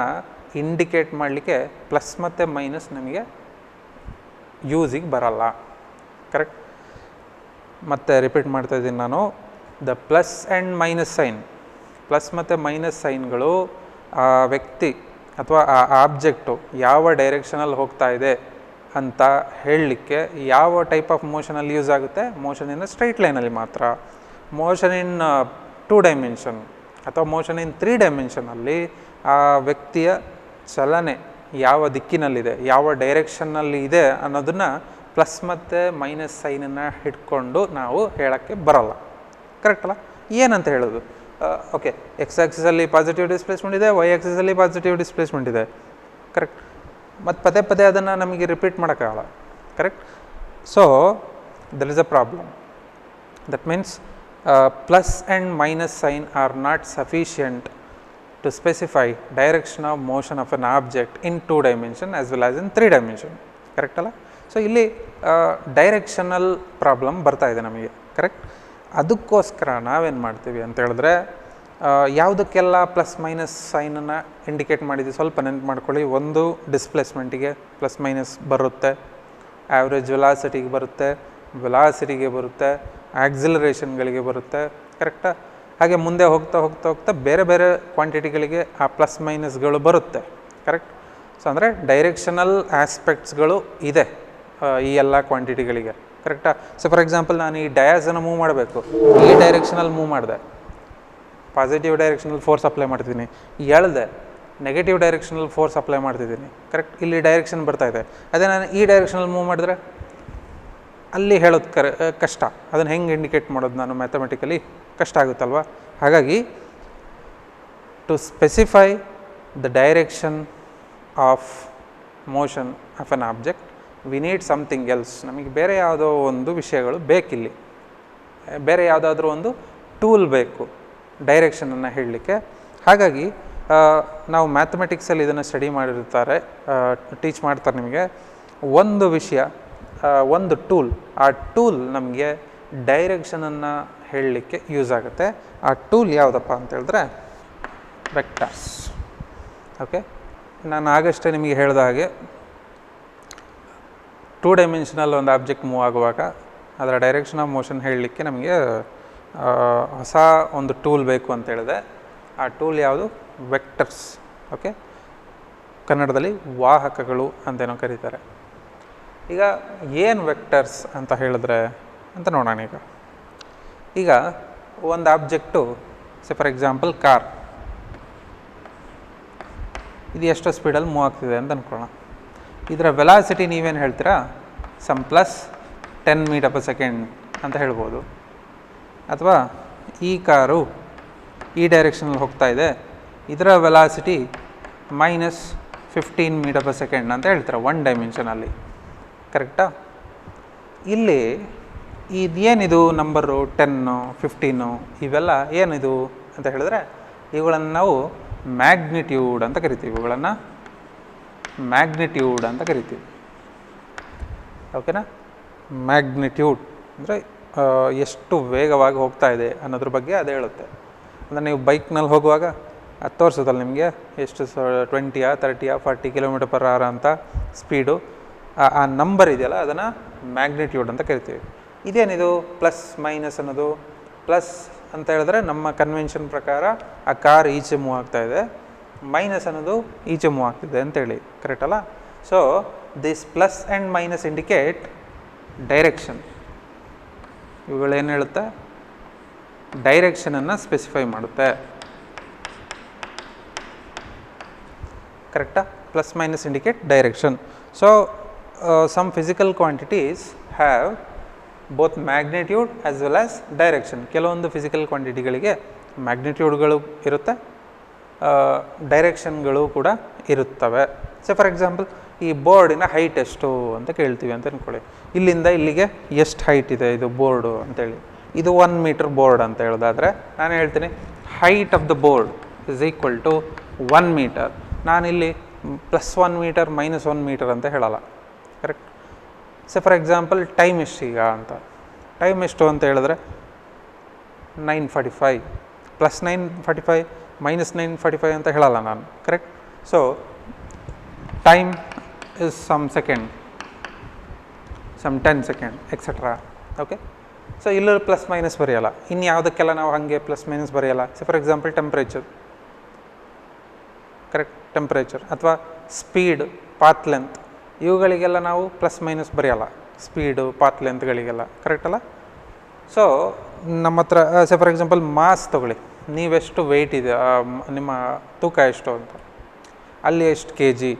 ಇಂಡಿಕೇಟ್ ಮಾಡಲಿಕ್ಕೆ ಪ್ಲಸ್ ಮತ್ತು ಮೈನಸ್ ನಮಗೆ ಯೂಸಿಗೆ ಬರಲ್ಲ. ಕರೆಕ್ಟ್? ಮತ್ತೆ ರಿಪೀಟ್ ಮಾಡ್ತಾಯಿದ್ದೀನಿ ನಾನು, the plus and minus sign, plus ಮತ್ತು ಮೈನಸ್ ಸೈನ್ಗಳು ಆ ವ್ಯಕ್ತಿ ಅಥವಾ ಆ ಆಬ್ಜೆಕ್ಟು ಯಾವ ಡೈರೆಕ್ಷನಲ್ಲಿ ಹೋಗ್ತಾ ಇದೆ ಅಂತ ಹೇಳಲಿಕ್ಕೆ ಯಾವ ಟೈಪ್ ಆಫ್ ಮೋಷನಲ್ಲಿ ಯೂಸ್ ಆಗುತ್ತೆ? ಮೋಷನ್ ಇನ್ ಸ್ಟ್ರೈಟ್ ಲೈನಲ್ಲಿ ಮಾತ್ರ. ಮೋಷನ್ ಇನ್ 2 ಡೈಮೆನ್ಷನ್ ಅಥವಾ ಮೋಷನ್ ಇನ್ 3 ಡೈಮೆನ್ಷನಲ್ಲಿ ಆ ವ್ಯಕ್ತಿಯ ಚಲನೆ ಯಾವ ದಿಕ್ಕಿನಲ್ಲಿದೆ, ಯಾವ ಡೈರೆಕ್ಷನ್ನಲ್ಲಿ ಇದೆ ಅನ್ನೋದನ್ನು ಪ್ಲಸ್ ಮತ್ತು ಮೈನಸ್ ಸೈನನ್ನು ಹಿಡ್ಕೊಂಡು ನಾವು ಹೇಳೋಕ್ಕೆ ಬರೋಲ್ಲ. ಕರೆಕ್ಟ್ ಅಲ್ಲ? ಏನಂತ ಹೇಳೋದು? ಓಕೆ, ಎಕ್ಸ್ ಆ್ಯಕ್ಸಿಸಲ್ಲಿ ಪಾಸಿಟಿವ್ ಡಿಸ್ಪ್ಲೇಸ್ಮೆಂಟ್ ಇದೆ, ವೈ ಆ್ಯಕ್ಸಿಸಲ್ಲಿ ಪಾಸಿಟಿವ್ ಡಿಸ್ಪ್ಲೇಸ್ಮೆಂಟ್ ಇದೆ. ಕರೆಕ್ಟ್? ಮತ್ತು ಪದೇ ಪದೇ ಅದನ್ನು ನಮಗೆ ರಿಪೀಟ್ ಮಾಡೋಕ್ಕಾಗಲ್ಲ. Correct? So there is a problem. That means plus and minus sign are not sufficient to specify direction of motion of an object in 2 dimension as well as in 3 dimension. Correct ಅಲ್ಲ? So ಇಲ್ಲಿ directional problem ಬರ್ತಾ ಇದೆ ನಮಗೆ. Correct? ಅದಕ್ಕೋಸ್ಕರ ನಾವೇನು ಮಾಡ್ತೀವಿ ಅಂತ ಹೇಳಿದ್ರೆ, ಯಾವುದಕ್ಕೆಲ್ಲ ಪ್ಲಸ್ ಮೈನಸ್ ಸೈನನ್ನು ಇಂಡಿಕೇಟ್ ಮಾಡಿದ್ವಿ ಸ್ವಲ್ಪ ನೆನಪು ಮಾಡ್ಕೊಳ್ಳಿ. ಒಂದು ಡಿಸ್ಪ್ಲೇಸ್ಮೆಂಟಿಗೆ ಪ್ಲಸ್ ಮೈನಸ್ ಬರುತ್ತೆ, ಆ್ಯಾವ್ರೇಜ್ ವೆಲಾಸಿಟಿಗೆ ಬರುತ್ತೆ, ವೆಲಾಸಿಟಿಗೆ ಬರುತ್ತೆ, ಆಕ್ಸಿಲರೇಷನ್ಗಳಿಗೆ ಬರುತ್ತೆ. ಕರೆಕ್ಟಾ? ಹಾಗೆ ಮುಂದೆ ಹೋಗ್ತಾ ಹೋಗ್ತಾ ಹೋಗ್ತಾ ಬೇರೆ ಬೇರೆ ಕ್ವಾಂಟಿಟಿಗಳಿಗೆ ಆ ಪ್ಲಸ್ ಮೈನಸ್ಗಳು ಬರುತ್ತೆ. ಕರೆಕ್ಟ್? ಸೊ ಅಂದರೆ ಡೈರೆಕ್ಷನಲ್ ಆಸ್ಪೆಕ್ಟ್ಸ್ಗಳು ಇದೆ ಈ ಎಲ್ಲ ಕ್ವಾಂಟಿಟಿಗಳಿಗೆ. ಕರೆಕ್ಟಾ? ಸೊ ಫಾರ್ ಎಕ್ಸಾಂಪಲ್ ನಾನು ಈ ಡಯಾಸನ್ನು ಮೂವ್ ಮಾಡಬೇಕು, ಈ ಡೈರೆಕ್ಷನಲ್ಲಿ ಮೂವ್ ಮಾಡಿದೆ, ಪಾಸಿಟಿವ್ ಡೈರೆಕ್ಷನಲ್ಲಿ ಫೋರ್ಸ್ ಅಪ್ಲೈ ಮಾಡ್ತೀನಿ, ಎಳೆದೆ, ನೆಗೆಟಿವ್ ಡೈರೆಕ್ಷನಲ್ಲಿ ಫೋರ್ಸ್ ಅಪ್ಲೈ ಮಾಡ್ತಿದ್ದೀನಿ, ಕರೆಕ್ಟ್. ಇಲ್ಲಿ ಡೈರೆಕ್ಷನ್ ಬರ್ತಾ ಇದೆ, ಅದೇ ನಾನು ಈ ಡೈರೆಕ್ಷನಲ್ಲಿ ಮೂವ್ ಮಾಡಿದ್ರೆ ಅಲ್ಲಿ ಹೇಳೋದು ಕಷ್ಟ. ಅದನ್ನು ಹೆಂಗೆ ಇಂಡಿಕೇಟ್ ಮಾಡೋದು ನಾನು ಮ್ಯಾಥಮೆಟಿಕಲಿ ಕಷ್ಟ ಆಗುತ್ತಲ್ವ. ಹಾಗಾಗಿ to specify the direction of motion of an object we need something else. ನಮಗೆ ಬೇರೆ ಯಾವುದೋ ಒಂದು ವಿಷಯಗಳು ಬೇಕಿಲ್ಲಿ, ಬೇರೆ ಯಾವುದಾದ್ರೂ ಒಂದು ಟೂಲ್ ಬೇಕು ಡೈರೆಕ್ಷನನ್ನು ಹೇಳಲಿಕ್ಕೆ. ಹಾಗಾಗಿ ನಾವು ಮ್ಯಾಥಮೆಟಿಕ್ಸಲ್ಲಿ ಇದನ್ನು ಸ್ಟಡಿ ಮಾಡಿರ್ತಾರೆ, ಟೀಚ್ ಮಾಡ್ತಾರೆ ನಿಮಗೆ ಒಂದು ವಿಷಯ, ಒಂದು ಟೂಲ್. ಆ ಟೂಲ್ ನಮಗೆ ಡೈರೆಕ್ಷನನ್ನು ಹೇಳಲಿಕ್ಕೆ ಯೂಸ್ ಆಗುತ್ತೆ. ಆ ಟೂಲ್ ಯಾವುದಪ್ಪ ಅಂತ ಹೇಳಿದ್ರೆ ವೆಕ್ಟರ್ಸ್. ಓಕೆ, ನಾನು ಆಗಷ್ಟೇ ನಿಮಗೆ ಹೇಳಿದ ಹಾಗೆ 2 ಡೈಮೆನ್ಷನಲ್ ಒಂದು ಆಬ್ಜೆಕ್ಟ್ ಮೂವ್ ಆಗುವಾಗ ಅದರ ಡೈರೆಕ್ಷನ್ ಆಫ್ ಮೋಷನ್ ಹೇಳಲಿಕ್ಕೆ ನಮಗೆ ಹೊಸ ಒಂದು ಟೂಲ್ ಬೇಕು ಅಂತ ಹೇಳಿದೆ. ಆ ಟೂಲ್ ಯಾವುದು? ವೆಕ್ಟರ್ಸ್. ಓಕೆ, ಕನ್ನಡದಲ್ಲಿ ವಾಹಕಗಳು ಅಂತೇನೋ ಕರೀತಾರೆ. ಈಗ ಏನು ವೆಕ್ಟರ್ಸ್ ಅಂತ ಹೇಳಿದ್ರೆ ಅಂತ ನೋಡೋಣ. ಈಗ ಒಂದು ಆಬ್ಜೆಕ್ಟು, ಫಾರ್ ಎಕ್ಸಾಂಪಲ್ ಕಾರ್, ಇದು ಎಷ್ಟು ಸ್ಪೀಡಲ್ಲಿ ಮೂವ್ ಆಗ್ತಿದೆ ಅಂತ ಅಂದ್ಕೊಳ್ಳೋಣ. ಇದರ ವೆಲಾಸಿಟಿ ನೀವೇನು ಹೇಳ್ತೀರಾ? Some plus 10 metre per second ಅಂತ ಹೇಳ್ಬೋದು. ಅಥವಾ ಈ ಕಾರು ಈ ಡೈರೆಕ್ಷನಲ್ಲಿ ಹೋಗ್ತಾ ಇದೆ, ಇದರ velocity minus 15 metre per second ಅಂತ ಹೇಳ್ತಾರೆ 1 ಡೈಮೆನ್ಷನಲ್ಲಿ, ಕರೆಕ್ಟಾ? ಇಲ್ಲಿ ಇದೇನಿದು ನಂಬರು 10, 15 ಇವೆಲ್ಲ ಏನಿದು ಅಂತ ಹೇಳಿದ್ರೆ ಇವುಗಳನ್ನು ನಾವು ಮ್ಯಾಗ್ನಿಟ್ಯೂಡ್ ಅಂತ ಕರಿತೀವಿ. ಇವುಗಳನ್ನು ಮ್ಯಾಗ್ನಿಟ್ಯೂಡ್ ಅಂತ ಕರಿತೀವಿ. ಓಕೆನಾ? ಮ್ಯಾಗ್ನಿಟ್ಯೂಡ್ ಅಂದರೆ ಎಷ್ಟು ವೇಗವಾಗಿ ಹೋಗ್ತಾ ಇದೆ ಅನ್ನೋದ್ರ ಬಗ್ಗೆ ಅದು ಹೇಳುತ್ತೆ. ಅಂದರೆ ನೀವು ಬೈಕ್ನಲ್ಲಿ ಹೋಗುವಾಗ ಅದು ತೋರಿಸೋದಲ್ಲ ನಿಮಗೆ ಎಷ್ಟು 20, 30, 40 ಕಿಲೋಮೀಟರ್ ಪರ್ ಅವರ್ ಅಂತ ಸ್ಪೀಡು. ಆ ನಂಬರ್ ಇದೆಯಲ್ಲ ಅದನ್ನು ಮ್ಯಾಗ್ನಿಟ್ಯೂಡ್ ಅಂತ ಕರಿತೀವಿ. ಇದೇನಿದು ಪ್ಲಸ್ ಮೈನಸ್ ಅನ್ನೋದು? ಪ್ಲಸ್ ಅಂತ ಹೇಳಿದ್ರೆ ನಮ್ಮ ಕನ್ವೆನ್ಷನ್ ಪ್ರಕಾರ ಆ ಕಾರ್ ಈಚೆ ಮೂವ್ ಆಗ್ತಾ ಇದೆ, ಮೈನಸ್ ಅನ್ನೋದು ಈಚೆ ಮೂವ್ ಆಗ್ತಿದೆ ಅಂತೇಳಿ, ಕರೆಕ್ಟ್ ಅಲ್ಲ? So this plus and minus indicate direction. ಇವುಗಳೇನು ಹೇಳುತ್ತೆ? ಡೈರೆಕ್ಷನನ್ನು ಸ್ಪೆಸಿಫೈ ಮಾಡುತ್ತೆ, ಕರೆಕ್ಟಾ? Plus minus indicate direction. So some physical quantities have both magnitude as well as direction. ಕೆಲವೊಂದು ಫಿಸಿಕಲ್ ಕ್ವಾಂಟಿಟಿಗಳಿಗೆ ಮ್ಯಾಗ್ನಿಟ್ಯೂಡ್ಗಳು ಇರುತ್ತೆ, ಡೈರೆಕ್ಷನ್ಗಳು ಕೂಡ ಇರುತ್ತವೆ. ಫಾರ್ ಎಕ್ಸಾಂಪಲ್ ಈ ಬೋರ್ಡಿನ ಹೈಟ್ ಎಷ್ಟು ಅಂತ ಕೇಳ್ತೀವಿ ಅಂತ ಅಂದ್ಕೊಳ್ಳಿ. ಇಲ್ಲಿಂದ ಇಲ್ಲಿಗೆ ಎಷ್ಟು ಹೈಟ್ ಇದೆ ಇದು ಬೋರ್ಡು ಅಂತೇಳಿ. ಇದು 1 ಮೀಟರ್ ಬೋರ್ಡ್ ಅಂತ ಹೇಳೋದಾದರೆ ನಾನು ಹೇಳ್ತೀನಿ height of the board is equal to 1 metre. ನಾನಿಲ್ಲಿ +1 ಮೀಟರ್ -1 ಮೀಟರ್ ಅಂತ ಹೇಳಲ್ಲ, ಕರೆಕ್ಟ್? ಫಾರ್ ಎಕ್ಸಾಂಪಲ್ ಟೈಮ್ ಎಷ್ಟು ಈಗ ಅಂತ, ಟೈಮ್ ಎಷ್ಟು ಅಂತ ಹೇಳಿದ್ರೆ 9:45 +9:45 -9:45 ಅಂತ ಹೇಳಲ್ಲ ನಾನು, correct? So time is some second, some 10 second etcetera. Okay, so ಇಲ್ಲೂ ಪ್ಲಸ್ ಮೈನಸ್ ಬರೆಯಲ್ಲ. ಇನ್ನು ಯಾವುದಕ್ಕೆಲ್ಲ ನಾವು ಹಾಗೆ ಪ್ಲಸ್ ಮೈನಸ್ ಬರೆಯಲ್ಲ? For example temperature, correct? Temperature ಅಥವಾ ಸ್ಪೀಡ್, ಪಾತ್ ಲೆಂತ್, ಇವುಗಳಿಗೆಲ್ಲ ನಾವು ಪ್ಲಸ್ ಮೈನಸ್ ಬರೆಯಲ್ಲ, ಸ್ಪೀಡು ಪಾತ್ ಲೆಂತ್ಗಳಿಗೆಲ್ಲ, ಕರೆಕ್ಟ್ ಅಲ್ಲ? ಸೊ ನಮ್ಮ ಹತ್ರ ಫಾರ್ ಎಕ್ಸಾಂಪಲ್ ಮಾಸ್ ತೊಗೊಳ್ಳಿ, ನೀವೆಷ್ಟು ವೆಯ್ಟ್ ಇದೆ, ನಿಮ್ಮ ತೂಕ ಎಷ್ಟು ಅಂತ, ಅಲ್ಲಿ ಎಷ್ಟು ಕೆ ಜಿ,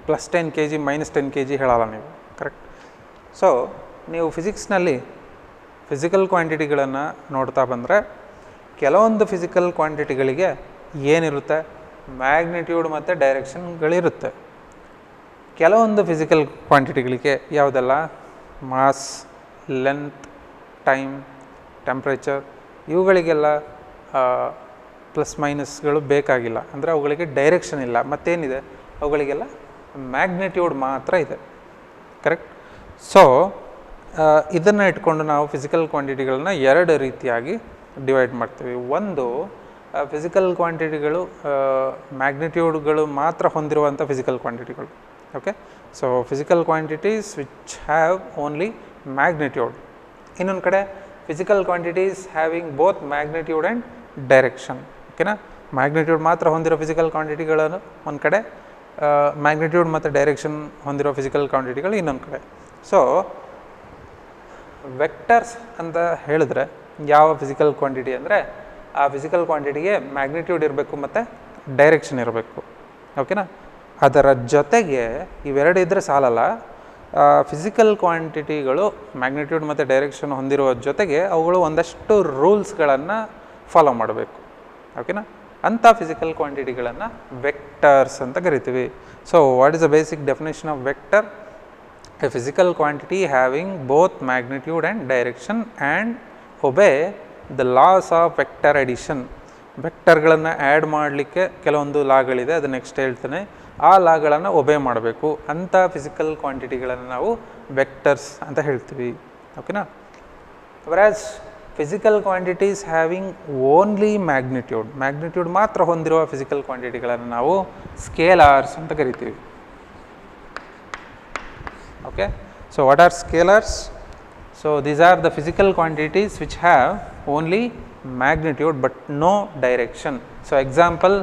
+10 kg -10 kg ಹೇಳಲ್ಲ ನೀವು, ಕರೆಕ್ಟ್? ಸೊ ನೀವು ಫಿಸಿಕ್ಸ್ನಲ್ಲಿ ಫಿಸಿಕಲ್ ಕ್ವಾಂಟಿಟಿಗಳನ್ನು ನೋಡ್ತಾ ಬಂದರೆ ಕೆಲವೊಂದು ಫಿಸಿಕಲ್ ಕ್ವಾಂಟಿಟಿಗಳಿಗೆ ಏನಿರುತ್ತೆ? ಮ್ಯಾಗ್ನಿಟ್ಯೂಡ್ ಮತ್ತು ಡೈರೆಕ್ಷನ್ಗಳಿರುತ್ತೆ. ಕೆಲವೊಂದು ಫಿಸಿಕಲ್ ಕ್ವಾಂಟಿಟಿಗಳಿಗೆ ಯಾವುದೆಲ್ಲ? ಮಾಸ್, ಲೆಂತ್, ಟೈಮ್, ಟೆಂಪ್ರೇಚರ್, ಇವುಗಳಿಗೆಲ್ಲ ಪ್ಲಸ್ ಮೈನಸ್ಗಳು ಬೇಕಾಗಿಲ್ಲ, ಅಂದರೆ ಅವುಗಳಿಗೆ ಡೈರೆಕ್ಷನ್ ಇಲ್ಲ. ಮತ್ತೇನಿದೆ? ಅವುಗಳಿಗೆಲ್ಲ ಮ್ಯಾಗ್ನಿಟ್ಯೂಡ್ ಮಾತ್ರ ಇದೆ, ಕರೆಕ್ಟ್? ಸೊ ಇದನ್ನು ಇಟ್ಕೊಂಡು ನಾವು ಫಿಸಿಕಲ್ ಕ್ವಾಂಟಿಟಿಗಳನ್ನ 2 ರೀತಿಯಾಗಿ ಡಿವೈಡ್ ಮಾಡ್ತೀವಿ. ಒಂದು ಫಿಸಿಕಲ್ ಕ್ವಾಂಟಿಟಿಗಳು ಮ್ಯಾಗ್ನಿಟ್ಯೂಡ್ಗಳು ಮಾತ್ರ ಹೊಂದಿರುವಂಥ ಫಿಸಿಕಲ್ ಕ್ವಾಂಟಿಟಿಗಳು. Okay, so physical quantities which have only magnitude. ಇನ್ನೊಂದು ಕಡೆ physical quantities having both magnitude and direction. ಓಕೆನಾ? ಮ್ಯಾಗ್ನಿಟ್ಯೂಡ್ ಮಾತ್ರ ಹೊಂದಿರೋ ಫಿಸಿಕಲ್ ಕ್ವಾಂಟಿಟಿಗಳನ್ನು ಒಂದು ಕಡೆ, ಮ್ಯಾಗ್ನಿಟ್ಯೂಡ್ ಮತ್ತು ಡೈರೆಕ್ಷನ್ ಹೊಂದಿರೋ ಫಿಸಿಕಲ್ ಕ್ವಾಂಟಿಟಿಗಳು ಇನ್ನೊಂದು ಕಡೆ. ಸೊ ವೆಕ್ಟರ್ಸ್ ಅಂತ ಹೇಳಿದ್ರೆ ಯಾವ ಫಿಸಿಕಲ್ ಕ್ವಾಂಟಿಟಿ ಅಂದರೆ ಆ ಫಿಸಿಕಲ್ ಕ್ವಾಂಟಿಟಿಗೆ ಮ್ಯಾಗ್ನಿಟ್ಯೂಡ್ ಇರಬೇಕು ಮತ್ತು ಡೈರೆಕ್ಷನ್ ಇರಬೇಕು. ಓಕೆನಾ. ಅದರ ಜೊತೆಗೆ ಇವೆರಡು ಇದ್ದರೆ ಸಾಲಲ್ಲ, ಫಿಸಿಕಲ್ ಕ್ವಾಂಟಿಟಿಗಳು ಮ್ಯಾಗ್ನಿಟ್ಯೂಡ್ ಮತ್ತು ಡೈರೆಕ್ಷನ್ ಹೊಂದಿರುವ ಜೊತೆಗೆ ಅವುಗಳು ಒಂದಷ್ಟು ರೂಲ್ಸ್ಗಳನ್ನು ಫಾಲೋ ಮಾಡಬೇಕು. ಓಕೆನಾ. ಅಂಥ ಫಿಸಿಕಲ್ ಕ್ವಾಂಟಿಟಿಗಳನ್ನು ವೆಕ್ಟರ್ಸ್ ಅಂತ ಕರಿತೀವಿ. So what is the basic definition of vector? A physical quantity having both magnitude and direction and obey the laws of vector addition. ವೆಕ್ಟರ್ಗಳನ್ನು ಆ್ಯಡ್ ಮಾಡಲಿಕ್ಕೆ ಕೆಲವೊಂದು ಲಾಗಳಿದೆ, ಅದು ನೆಕ್ಸ್ಟ್ ಹೇಳ್ತೇನೆ. ಆ ಲಾಗಳನ್ನು ಒಬೇ ಮಾಡಬೇಕು. ಅಂಥ ಫಿಸಿಕಲ್ ಕ್ವಾಂಟಿಟಿಗಳನ್ನು ನಾವು ವೆಕ್ಟರ್ಸ್ ಅಂತ ಹೇಳ್ತೀವಿ. ಓಕೆನಾ. Whereas physical quantities having only magnitude ಮಾತ್ರ ಹೊಂದಿರುವ ಫಿಸಿಕಲ್ ಕ್ವಾಂಟಿಟಿಗಳನ್ನು ನಾವು ಸ್ಕೇಲಾರ್ಸ್ ಅಂತ ಕರಿತೀವಿ. Okay. So what are scalars? So these are the physical quantities which have only magnitude but no direction. So example,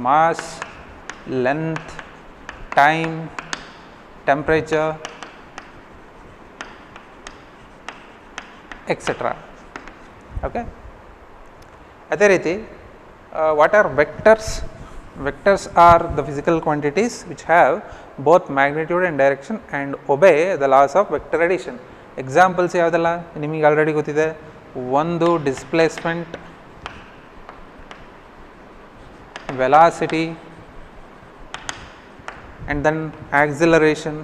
mass, length, time, temperature, etc. Okay. ಅದೇ ರೀತಿ what are vectors? Vectors are the physical quantities which have both magnitude and direction and obey the laws of vector addition. Examples ಯಾವುದೆಲ್ಲ ನಿಮಗೆ already ಗೊತ್ತಿದೆ. ಒಂದು displacement, velocity and then acceleration.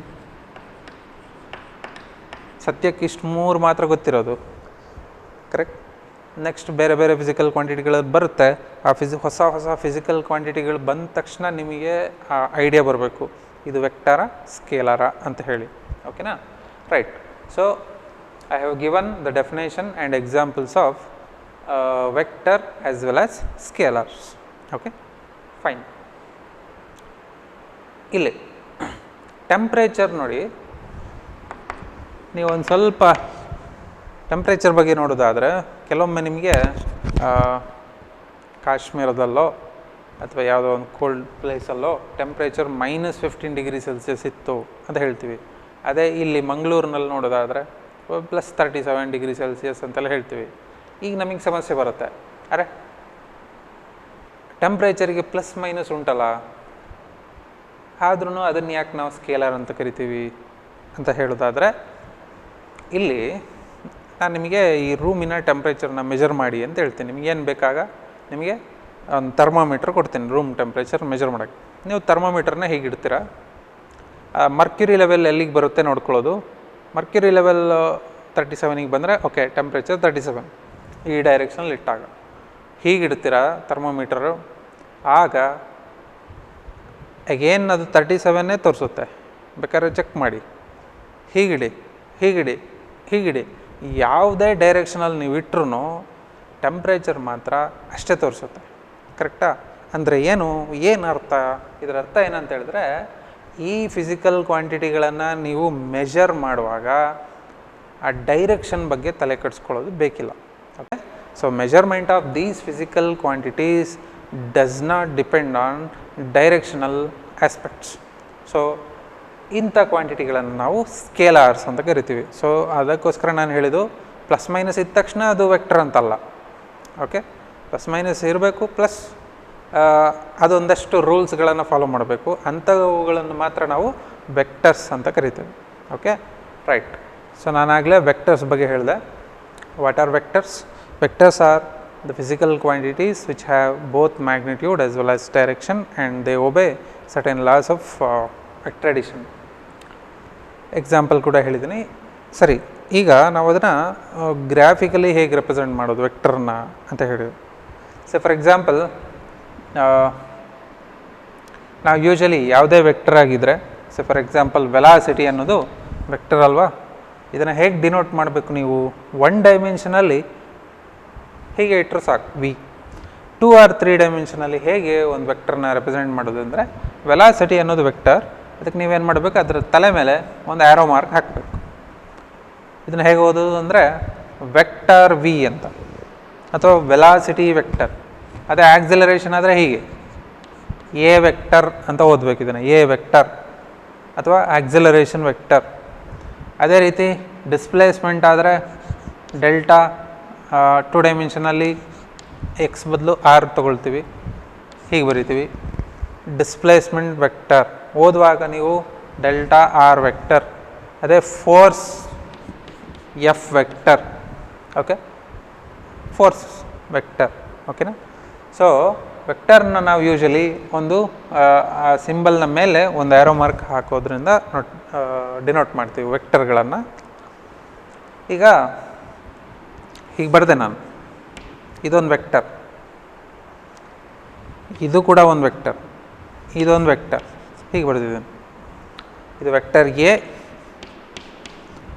ಸದ್ಯಕ್ಕೆ ಇಷ್ಟು ಮೂರು ಮಾತ್ರ ಗೊತ್ತಿರೋದು, ಕರೆಕ್ಟ್. ನೆಕ್ಸ್ಟ್ ಬೇರೆ ಬೇರೆ ಫಿಸಿಕಲ್ ಕ್ವಾಂಟಿಟಿಗಳು ಬರುತ್ತೆ. ಆ ಹೊಸ ಹೊಸ ಫಿಸಿಕಲ್ ಕ್ವಾಂಟಿಟಿಗಳು ಬಂದ ತಕ್ಷಣ ನಿಮಗೆ ಆ ಐಡಿಯಾ ಬರಬೇಕು, ಇದು ವೆಕ್ಟರ ಸ್ಕೇಲಾರ ಅಂತ ಹೇಳಿ. ಓಕೆನಾ. Right. So I have given the definition and examples of vector as well as scalars. Okay, fine. ಇಲ್ಲಿ ಟೆಂಪ್ರೇಚರ್ ನೋಡಿ, ನೀವು ಒಂದು ಸ್ವಲ್ಪ ಟೆಂಪ್ರೇಚರ್ ಬಗ್ಗೆ ನೋಡೋದಾದರೆ ಕೆಲವೊಮ್ಮೆ ನಿಮಗೆ ಕಾಶ್ಮೀರದಲ್ಲೋ ಅಥವಾ ಯಾವುದೋ ಒಂದು ಕೋಲ್ಡ್ ಪ್ಲೇಸಲ್ಲೋ ಟೆಂಪ್ರೇಚರ್ -15 ಡಿಗ್ರಿ ಸೆಲ್ಸಿಯಸ್ ಇತ್ತು ಅಂತ ಹೇಳ್ತೀವಿ. ಅದೇ ಇಲ್ಲಿ ಮಂಗಳೂರಿನಲ್ಲಿ ನೋಡೋದಾದರೆ +37 ಡಿಗ್ರಿ ಸೆಲ್ಸಿಯಸ್ ಅಂತೆಲ್ಲ ಹೇಳ್ತೀವಿ. ಈಗ ನಮಗೆ ಸಮಸ್ಯೆ ಬರುತ್ತೆ, ಅರೆ ಟೆಂಪ್ರೇಚರಿಗೆ ಪ್ಲಸ್ ಮೈನಸ್ ಉಂಟಲ್ಲ, ಆದ್ರೂ ಅದನ್ನು ಯಾಕೆ ನಾವು ಸ್ಕೇಲರ್ ಅಂತ ಕರಿತೀವಿ ಅಂತ ಹೇಳೋದಾದರೆ, ಇಲ್ಲಿ ನಾನು ನಿಮಗೆ ಈ ರೂಮಿನ ಟೆಂಪ್ರೇಚರ್ನ ಮೆಜರ್ ಮಾಡಿ ಅಂತ ಹೇಳ್ತೀನಿ. ನಿಮಗೇನು ಬೇಕಾಗ ನಿಮಗೆ ಒಂದು ಥರ್ಮಾಮೀಟ್ರ್ ಕೊಡ್ತೀನಿ ರೂಮ್ ಟೆಂಪ್ರೇಚರ್ ಮೆಜರ್ ಮಾಡೋಕ್ಕೆ. ನೀವು ಥರ್ಮಾಮೀಟ್ರನ್ನ ಹೀಗೆ ಇಡ್ತೀರಾ, ಮರ್ಕ್ಯುರಿ ಲೆವೆಲ್ ಎಲ್ಲಿಗೆ ಬರುತ್ತೆ ನೋಡ್ಕೊಳ್ಳೋದು. ಮರ್ಕ್ಯುರಿ ಲೆವೆಲ್ 37ಗೆ ಬಂದರೆ ಓಕೆ, ಟೆಂಪ್ರೇಚರ್ 37 ಈ ಡೈರೆಕ್ಷನಲ್ಲಿ ಇಟ್ಟಾಗ ಹೀಗಿಡ್ತೀರ ಥರ್ಮೋಮೀಟರು. ಆಗ ಅಗೇನ್ ಅದು 37 ತೋರಿಸುತ್ತೆ, ಬೇಕಾದ್ರೆ ಚೆಕ್ ಮಾಡಿ. ಹೀಗಿಡಿ ಹೀಗಿಡಿ ಹೀಗಿಡಿ, ಯಾವುದೇ ಡೈರೆಕ್ಷನಲ್ಲಿ ನೀವು ಇಟ್ಟರು ಟೆಂಪ್ರೇಚರ್ ಮಾತ್ರ ಅಷ್ಟೇ ತೋರಿಸುತ್ತೆ, ಕರೆಕ್ಟಾ? ಅಂದರೆ ಏನು ಅರ್ಥ? ಇದರ ಅರ್ಥ ಏನಂತ ಹೇಳಿದ್ರೆ, ಈ ಫಿಸಿಕಲ್ ಕ್ವಾಂಟಿಟಿಗಳನ್ನು ನೀವು ಮೆಷರ್ ಮಾಡುವಾಗ ಆ ಡೈರೆಕ್ಷನ್ ಬಗ್ಗೆ ತಲೆ ಕೆಡಿಸ್ಕೊಳ್ಳೋದು ಬೇಕಿಲ್ಲ. Okay. So measurement of these physical quantities does not depend on directional aspects. So ಇಂಥ ಕ್ವಾಂಟಿಟಿಗಳನ್ನು ನಾವು ಸ್ಕೇಲಾರ್ಸ್ ಅಂತ ಕರಿತೀವಿ. ಸೊ ಅದಕ್ಕೋಸ್ಕರ ನಾನು ಹೇಳಿದ್ದು ಪ್ಲಸ್ ಮೈನಸ್ ಇದ್ದ ತಕ್ಷಣ ಅದು ವೆಕ್ಟರ್ ಅಂತಲ್ಲ. ಓಕೆ, ಪ್ಲಸ್ ಮೈನಸ್ ಇರಬೇಕು, ಪ್ಲಸ್ ಅದೊಂದಷ್ಟು ರೂಲ್ಸ್ಗಳನ್ನು ಫಾಲೋ ಮಾಡಬೇಕು. ಅಂಥವುಗಳನ್ನು ಮಾತ್ರ ನಾವು ವೆಕ್ಟರ್ಸ್ ಅಂತ ಕರಿತೀವಿ. Okay, right. ಸೊ ನಾನಾಗಲೇ ವೆಕ್ಟರ್ಸ್ ಬಗ್ಗೆ ಹೇಳಿದೆ. What are vectors? Vectors R the physical quantities which have both magnitude as well as direction and they obey certain laws of vector addition. Example ಕೂಡ ಹೇಳಿದ್ದೀನಿ. ಸರಿ, ಈಗ ನಾವು ಅದನ್ನು ಗ್ರಾಫಿಕಲಿ ಹೇಗೆ ರೆಪ್ರೆಸೆಂಟ್ ಮಾಡೋದು ವೆಕ್ಟರ್ನ ಅಂತ ಹೇಳಿದ್ವಿ. ಸೊ ಫಾರ್ ಎಕ್ಸಾಂಪಲ್, ನಾವು ಯೂಶಲಿ ಯಾವುದೇ ವೆಕ್ಟರ್ ಆಗಿದ್ದರೆ, ಸೊ ಫಾರ್ ಎಕ್ಸಾಂಪಲ್ ವೆಲಾಸಿಟಿ ಅನ್ನೋದು ವೆಕ್ಟರ್ ಅಲ್ವಾ? ಇದನ್ನು ಹೇಗೆ ಡಿನೋಟ್ ಮಾಡಬೇಕು ನೀವು? 1 ಡೈಮೆನ್ಷನಲ್ಲಿ ಹೀಗೆ ಇಟ್ಟರು ಸಾಕು. 2 or 3 ಡೈಮೆನ್ಷನಲ್ಲಿ ಹೇಗೆ ಒಂದು ವೆಕ್ಟರ್ನ ರೆಪ್ರೆಸೆಂಟ್ ಮಾಡೋದು ಅಂದರೆ, ವೆಲಾಸಿಟಿ ಅನ್ನೋದು ವೆಕ್ಟರ್, ಅದಕ್ಕೆ ನೀವೇನು ಮಾಡಬೇಕು, ಅದರ ತಲೆ ಮೇಲೆ ಒಂದು ಆ್ಯರೋ ಮಾರ್ಕ್ ಹಾಕಬೇಕು. ಇದನ್ನು ಹೇಗೆ ಓದೋದು ಅಂದರೆ ವೆಕ್ಟರ್ ವಿ ಅಂತ, ಅಥವಾ ವೆಲಾಸಿಟಿ ವೆಕ್ಟರ್. ಅದೇ ಆಕ್ಸಿಲರೇಷನ್ ಆದರೆ ಹೀಗೆ ಎ ವೆಕ್ಟರ್ ಅಂತ ಓದಬೇಕು. ಇದನ್ನು ಎ ವೆಕ್ಟರ್ ಅಥವಾ ಆಕ್ಸಿಲರೇಷನ್ ವೆಕ್ಟರ್. ಅದೇ ರೀತಿ ಡಿಸ್ಪ್ಲೇಸ್ಮೆಂಟ್ ಆದರೆ ಡೆಲ್ಟಾ, 2 ಡೈಮೆನ್ಷನಲ್ಲಿ ಎಕ್ಸ್ ಬದಲು ಆರ್ ತೊಗೊಳ್ತೀವಿ, ಹೀಗೆ ಬರಿತೀವಿ. Displacement vector. ಓದುವಾಗ ನೀವು ಡೆಲ್ಟಾ ಆರ್ ವೆಕ್ಟರ್, ಅದೇ force f vector. Okay, force vector. ಓಕೆನಾ? ಸೊ ವೆಕ್ಟರ್ನ ನಾವು ಯೂಶಲಿ ಒಂದು ಸಿಂಬಲ್ನ ಮೇಲೆ ಒಂದು ಆ್ಯರೋ ಮಾರ್ಕ್ ಹಾಕೋದ್ರಿಂದ ಡಿನೋಟ್ ಮಾಡ್ತೀವಿ ವೆಕ್ಟರ್ಗಳನ್ನು. ಈಗ ಹೀಗೆ ಬರೆದೆ ನಾನು, ಇದೊಂದು ವೆಕ್ಟರ್, ಇದು ಕೂಡ ಒಂದು ವೆಕ್ಟರ್, ಇದೊಂದು ವೆಕ್ಟರ್, ಹೀಗೆ ಬರೆದಿದ್ದೇನೆ. ಇದು ವೆಕ್ಟರ್ ಎ,